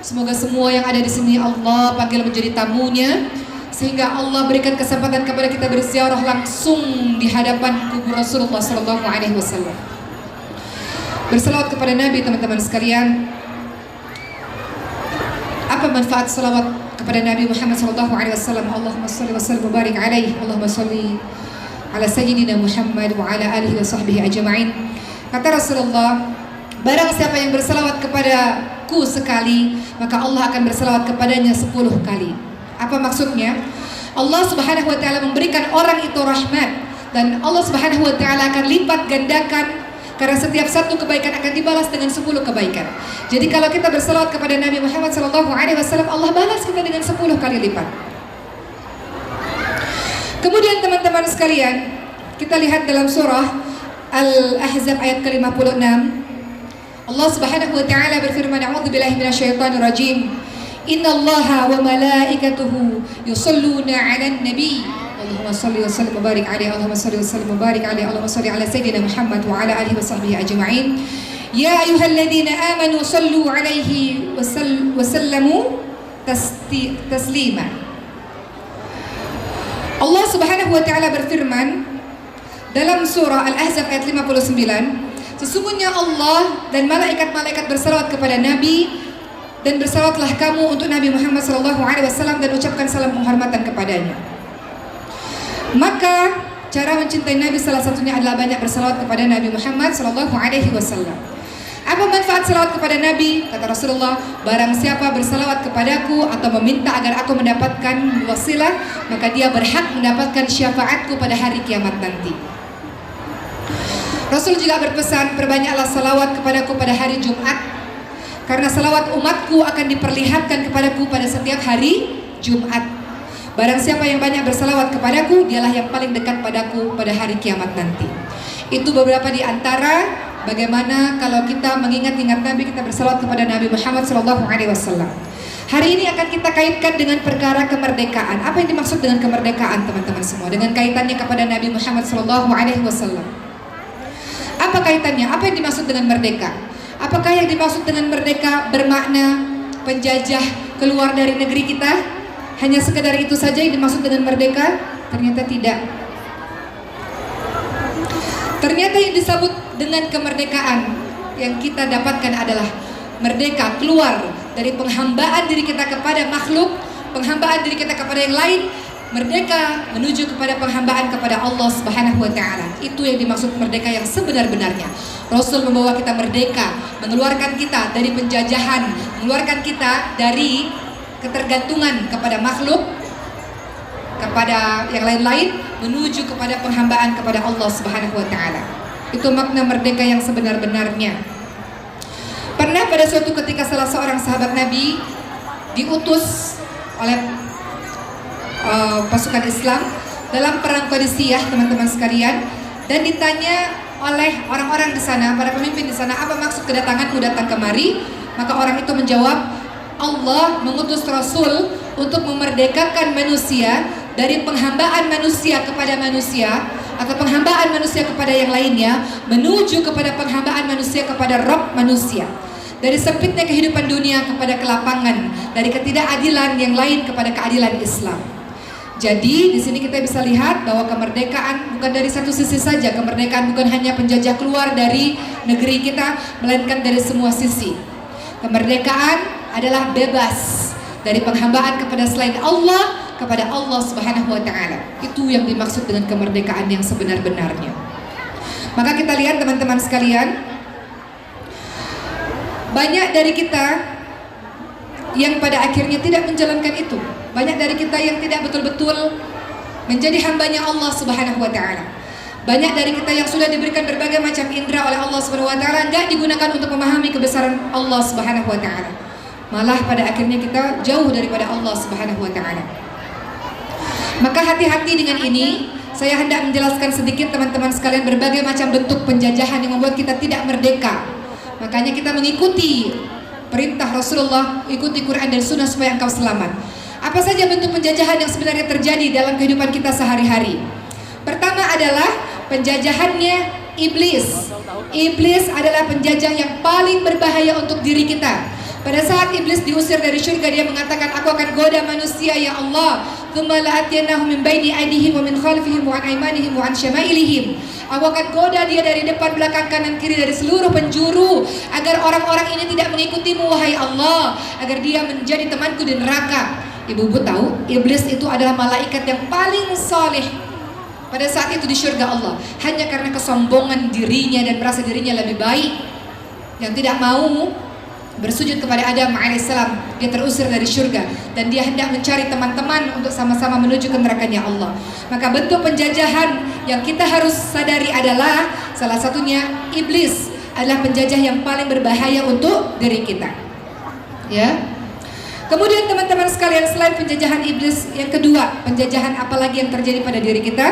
Semoga semua yang ada di sini Allah panggil menjadi tamunya, sehingga Allah berikan kesempatan kepada kita berziarah langsung di hadapan kubur Rasulullah SAW. Berselawat kepada Nabi, teman-teman sekalian. Apa manfaat selawat kepada Nabi Muhammad SAW? Allahumma sholli wa sallim wa barik alaihi. Allahumma sholli ala sayyidina Muhammad wa ala alihi wa sahbihi ajma'in. Kata Rasulullah, barang siapa yang berselawat kepadaku sekali, maka Allah akan berselawat kepadanya 10 kali. Apa maksudnya? Allah Subhanahu wa ta'ala memberikan orang itu rahmat, dan Allah Subhanahu wa ta'ala akan lipat gandakan Karena setiap satu kebaikan akan dibalas dengan 10 kebaikan. Jadi kalau kita berselawat kepada Nabi Muhammad SAW, Allah balas kita dengan 10 kali lipat. Kemudian teman-teman sekalian, kita lihat dalam surah Al-Ahzab ayat ke-56. Allah Subhanahu wa taala berfirman, "A'udzubillahi minasyaitonir rajim. Innallaha wa malaikatahu yusholluna 'alan nabi." Allahumma shalli wa sallim wa barik alaihi. Allahumma shalli wa sallim wa barik alaihi. Allahumma shalli ala sayyidina Muhammad wa ala alihi wa sahbihi ajma'in. Ya ayyuhalladzina amanu shallu 'alaihi wa sallamu taslima. Allah Subhanahu wa taala berfirman dalam surah Al-Ahzab ayat 59, sesungguhnya Allah dan malaikat-malaikat bersalawat kepada Nabi, dan bersalawatlah kamu untuk Nabi Muhammad SAW dan ucapkan salam penghormatan kepadanya. Maka cara mencintai Nabi salah satunya adalah banyak bersalawat kepada Nabi Muhammad SAW. Apa manfaat salawat kepada Nabi? Kata Rasulullah, barang siapa bersalawat kepadaku atau meminta agar aku mendapatkan wasilah, maka dia berhak mendapatkan syafaatku pada hari kiamat nanti. Rasul juga berpesan, perbanyaklah salawat kepadaku pada hari Jumat, karena salawat umatku akan diperlihatkan kepadaku pada setiap hari Jumat. Barang siapa yang banyak bersalawat kepadaku, dialah yang paling dekat padaku pada hari kiamat nanti. Itu beberapa di antara bagaimana kalau kita mengingat-ingat Nabi, kita bersalawat kepada Nabi Muhammad SAW. Hari ini akan kita kaitkan dengan perkara kemerdekaan. Apa yang dimaksud dengan kemerdekaan, teman-teman semua? Dengan kaitannya kepada Nabi Muhammad SAW. Apa kaitannya? Apa yang dimaksud dengan merdeka? Apakah yang dimaksud dengan merdeka bermakna penjajah keluar dari negeri kita? Hanya sekedar itu saja yang dimaksud dengan merdeka? Ternyata tidak. Ternyata yang disebut dengan kemerdekaan yang kita dapatkan adalah merdeka keluar dari penghambaan diri kita kepada makhluk, penghambaan diri kita kepada yang lain, merdeka menuju kepada penghambaan kepada Allah Subhanahu wa taala. Itu yang dimaksud merdeka yang sebenar-benarnya. Rasul membawa kita merdeka, mengeluarkan kita dari penjajahan, mengeluarkan kita dari ketergantungan kepada makhluk, kepada yang lain-lain, menuju kepada penghambaan kepada Allah Subhanahu wa taala. Itu makna merdeka yang sebenar-benarnya. Pernah pada suatu ketika salah seorang sahabat Nabi diutus oleh pasukan Islam dalam perang Qadisiyah, teman-teman sekalian, dan ditanya oleh orang-orang di sana, para pemimpin di sana, apa maksud kedatanganmu datang kemari? Maka orang itu menjawab, Allah mengutus Rasul untuk memerdekakan manusia dari penghambaan manusia kepada manusia, atau penghambaan manusia kepada yang lainnya, menuju kepada penghambaan manusia kepada Rabb manusia. Dari sempitnya kehidupan dunia kepada kelapangan, dari ketidakadilan yang lain kepada keadilan Islam. Jadi di sini kita bisa lihat bahwa kemerdekaan bukan dari satu sisi saja. Kemerdekaan bukan hanya penjajah keluar dari negeri kita, melainkan dari semua sisi. Kemerdekaan adalah bebas dari penghambaan kepada selain Allah, kepada Allah Subhanahu wa taala. Itu yang dimaksud dengan kemerdekaan yang sebenar-benarnya. Maka kita lihat teman-teman sekalian, banyak dari kita yang pada akhirnya tidak menjalankan itu. Banyak dari kita yang tidak betul-betul menjadi hambanya Allah Subhanahu wa taala. Banyak dari kita yang sudah diberikan berbagai macam indera oleh Allah Subhanahu wa taala, enggak digunakan untuk memahami kebesaran Allah Subhanahu wa taala. Malah pada akhirnya kita jauh daripada Allah Subhanahu wa taala. Maka hati-hati dengan ini. Saya hendak menjelaskan sedikit teman-teman sekalian berbagai macam bentuk penjajahan yang membuat kita tidak merdeka. Makanya kita mengikuti perintah Rasulullah, ikuti Quran dan Sunnah supaya engkau selamat. Apa saja bentuk penjajahan yang sebenarnya terjadi dalam kehidupan kita sehari-hari? Pertama adalah penjajahannya iblis. Iblis adalah penjajah yang paling berbahaya untuk diri kita. Pada saat iblis diusir dari surga, dia mengatakan, aku akan goda manusia ya Allah. Tsumma la'atiyannahum min baini aydihim wa min khalfihim wa an aymanihim wa an syama'ilihim. Aku akan goda dia dari depan, belakang, kanan, kiri, dari seluruh penjuru, agar orang-orang ini tidak mengikutimu wahai Allah, agar dia menjadi temanku di neraka. Ibu-ibu tahu, iblis itu adalah malaikat yang paling saleh pada saat itu di surga Allah. Hanya karena kesombongan dirinya dan merasa dirinya lebih baik, yang tidak mau bersujud kepada Adam alaihissalam, dia terusir dari surga dan dia hendak mencari teman-teman untuk sama-sama menuju ke nerakanya Allah. Maka bentuk penjajahan yang kita harus sadari adalah salah satunya iblis adalah penjajah yang paling berbahaya untuk diri kita. Ya. Kemudian teman-teman sekalian, selain penjajahan iblis, yang kedua, penjajahan apalagi yang terjadi pada diri kita?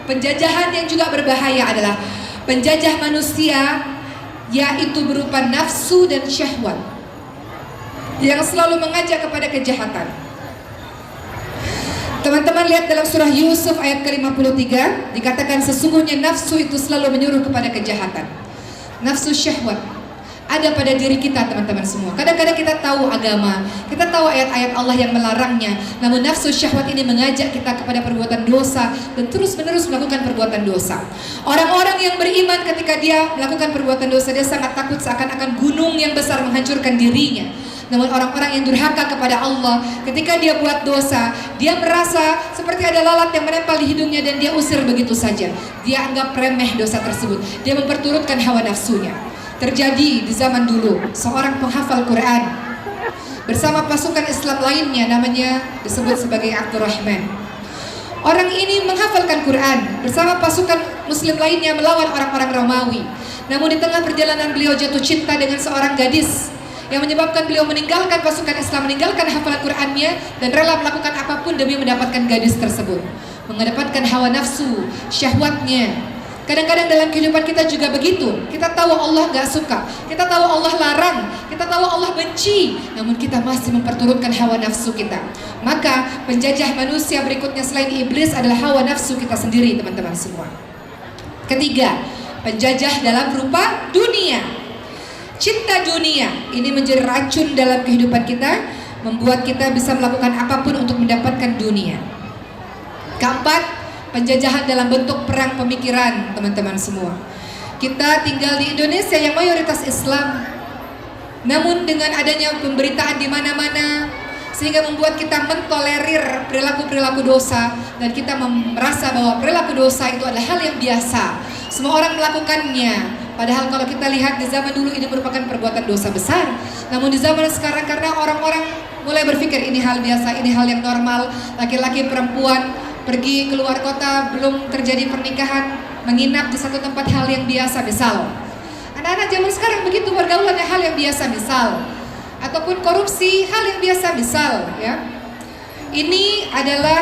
Penjajahan yang juga berbahaya adalah penjajah manusia, yaitu berupa nafsu dan syahwat yang selalu mengajak kepada kejahatan. Teman-teman lihat dalam surah Yusuf ayat ke-53, dikatakan sesungguhnya nafsu itu selalu menyuruh kepada kejahatan. Nafsu syahwat ada pada diri kita teman-teman semua. Kadang-kadang kita tahu agama, kita tahu ayat-ayat Allah yang melarangnya, namun nafsu syahwat ini mengajak kita kepada perbuatan dosa dan terus-menerus melakukan perbuatan dosa. Orang-orang yang beriman ketika dia melakukan perbuatan dosa, dia sangat takut seakan-akan gunung yang besar menghancurkan dirinya. Namun orang-orang yang durhaka kepada Allah, ketika dia buat dosa, dia merasa seperti ada lalat yang menempel di hidungnya dan dia usir begitu saja. Dia anggap remeh dosa tersebut, dia memperturutkan hawa nafsunya. Terjadi di zaman dulu, seorang penghafal Quran bersama pasukan Islam lainnya, namanya disebut sebagai Abdurrahman. Orang ini menghafalkan Quran bersama pasukan muslim lainnya melawan orang-orang Romawi. Namun di tengah perjalanan beliau jatuh cinta dengan seorang gadis yang menyebabkan beliau meninggalkan pasukan Islam, meninggalkan hafalan Qurannya dan rela melakukan apapun demi mendapatkan gadis tersebut, mengedepankan hawa nafsu, syahwatnya. Kadang-kadang dalam kehidupan kita juga begitu. Kita tahu Allah gak suka, kita tahu Allah larang, kita tahu Allah benci, namun kita masih memperturutkan hawa nafsu kita. Maka penjajah manusia berikutnya selain iblis adalah hawa nafsu kita sendiri teman-teman semua. Ketiga, penjajah dalam rupa dunia. Cinta dunia ini menjadi racun dalam kehidupan kita, membuat kita bisa melakukan apapun untuk mendapatkan dunia. Keempat, penjajahan dalam bentuk perang pemikiran teman-teman semua. Kita tinggal di Indonesia yang mayoritas Islam, namun dengan adanya pemberitaan di mana-mana sehingga membuat kita mentolerir perilaku-perilaku dosa dan kita merasa bahwa perilaku dosa itu adalah hal yang biasa. Semua orang melakukannya. Padahal kalau kita lihat di zaman dulu ini merupakan perbuatan dosa besar. Namun di zaman sekarang karena orang-orang mulai berpikir ini hal biasa, ini hal yang normal, laki-laki perempuan pergi keluar kota belum terjadi pernikahan, menginap di satu tempat hal yang biasa misal. Anak-anak zaman sekarang begitu pergaulannya hal yang biasa misal. Ataupun korupsi hal yang biasa misal ya. Ini adalah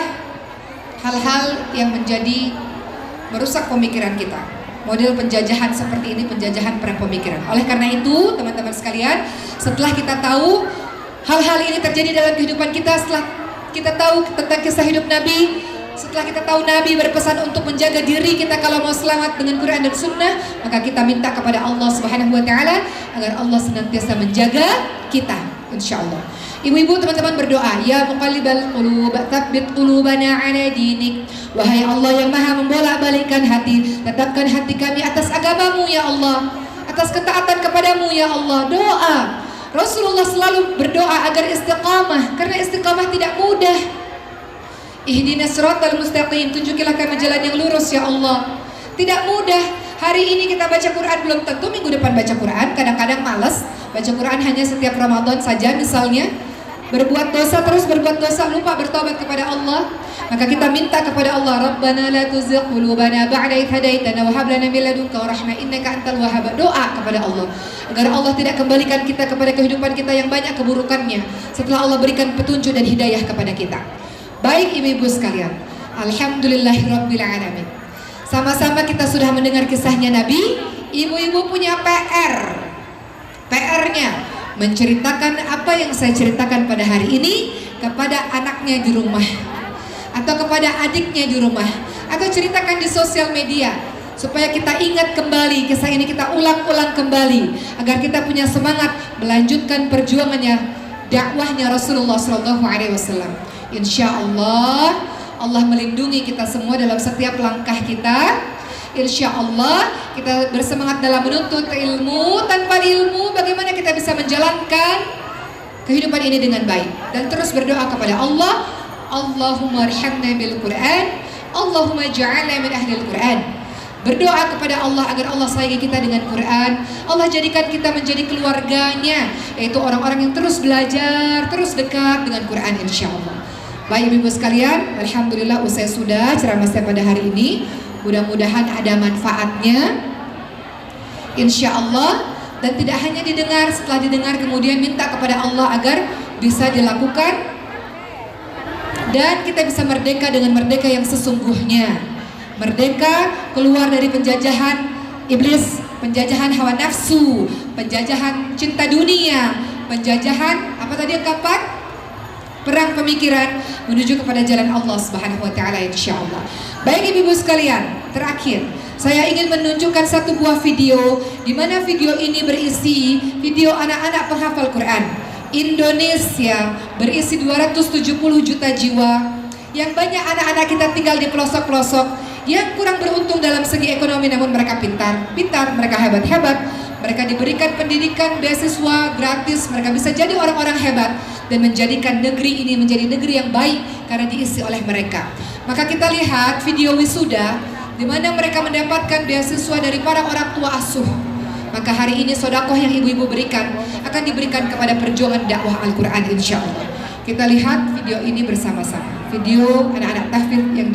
hal-hal yang menjadi merusak pemikiran kita. Model penjajahan seperti ini, penjajahan perang pemikiran. Oleh karena itu teman-teman sekalian, setelah kita tahu hal-hal ini terjadi dalam kehidupan kita, setelah kita tahu tentang kisah hidup Nabi, setelah kita tahu Nabi berpesan untuk menjaga diri kita kalau mau selamat dengan Quran dan Sunnah, maka kita minta kepada Allah Subhanahu Wa Taala agar Allah senantiasa menjaga kita, insya Allah. Ibu-ibu teman-teman berdoa, ya muqallibal qulub tsabbit qulubana ala dinik. Wahai Allah yang maha membolak-balikkan hati, tetapkan hati kami atas agamamu ya Allah, atas ketaatan kepadamu ya Allah. Doa Rasulullah selalu berdoa agar istiqamah, karena istiqamah tidak mudah. Ihdinas siratal mustaqim, tunjukilah kami jalan yang lurus ya Allah. Tidak mudah. Hari ini kita baca Quran, belum tentu minggu depan baca Quran. Kadang-kadang malas baca Quran hanya setiap Ramadan saja misalnya. Berbuat dosa, terus berbuat dosa, lupa bertobat kepada Allah. Maka kita minta kepada Allah, Rabbana la tuzigh qulubana ba'da idh hadaitana wa hab lana min ladunka rahmah innaka antal wahhab. Doa kepada Allah agar Allah tidak kembalikan kita kepada kehidupan kita yang banyak keburukannya setelah Allah berikan petunjuk dan hidayah kepada kita. Baik ibu-ibu sekalian, alhamdulillahirabbil alamin. Sama-sama kita sudah mendengar kisahnya Nabi. Ibu-ibu punya PR. PR-nya menceritakan apa yang saya ceritakan pada hari ini kepada anaknya di rumah, atau kepada adiknya di rumah, atau ceritakan di sosial media supaya kita ingat kembali kisah ini, kita ulang-ulang kembali agar kita punya semangat melanjutkan perjuangannya, dakwahnya Rasulullah SAW. Insya Allah Allah melindungi kita semua dalam setiap langkah kita. Insya Allah kita bersemangat dalam menuntut ilmu. Tanpa ilmu bagaimana kita bisa menjalankan kehidupan ini dengan baik. Dan terus berdoa kepada Allah, Allahumma arhamna bil Quran, Allahumma ja'alna min ahlil Quran. Berdoa kepada Allah agar Allah sayangi kita dengan Quran. Allah jadikan kita menjadi keluarganya, yaitu orang-orang yang terus belajar, terus dekat dengan Quran insya Allah. Baik ibu sekalian, alhamdulillah usai sudah ceramah saya pada hari ini. Mudah-mudahan ada manfaatnya insya Allah. Dan tidak hanya didengar, setelah didengar kemudian minta kepada Allah agar bisa dilakukan dan kita bisa merdeka dengan merdeka yang sesungguhnya. Merdeka keluar dari penjajahan iblis, penjajahan hawa nafsu, penjajahan cinta dunia, penjajahan apa tadi kapan? Perang pemikiran menuju kepada jalan Allah Subhanahu wa taala insyaallah. Baik ibu-ibu sekalian, terakhir saya ingin menunjukkan satu buah video di mana video ini berisi video anak-anak penghafal Quran Indonesia berisi 270 juta jiwa, yang banyak anak-anak kita tinggal di pelosok-pelosok yang kurang beruntung dalam segi ekonomi, namun mereka pintar, mereka hebat-hebat, mereka diberikan pendidikan beasiswa gratis, mereka bisa jadi orang-orang hebat dan menjadikan negeri ini menjadi negeri yang baik karena diisi oleh mereka. Maka kita lihat video wisuda di mana mereka mendapatkan beasiswa dari para orang tua asuh. Maka hari ini sodakoh yang ibu-ibu berikan akan diberikan kepada perjuangan dakwah Al-Quran insya Allah. Kita lihat video ini bersama-sama. Video anak-anak tahfidz yang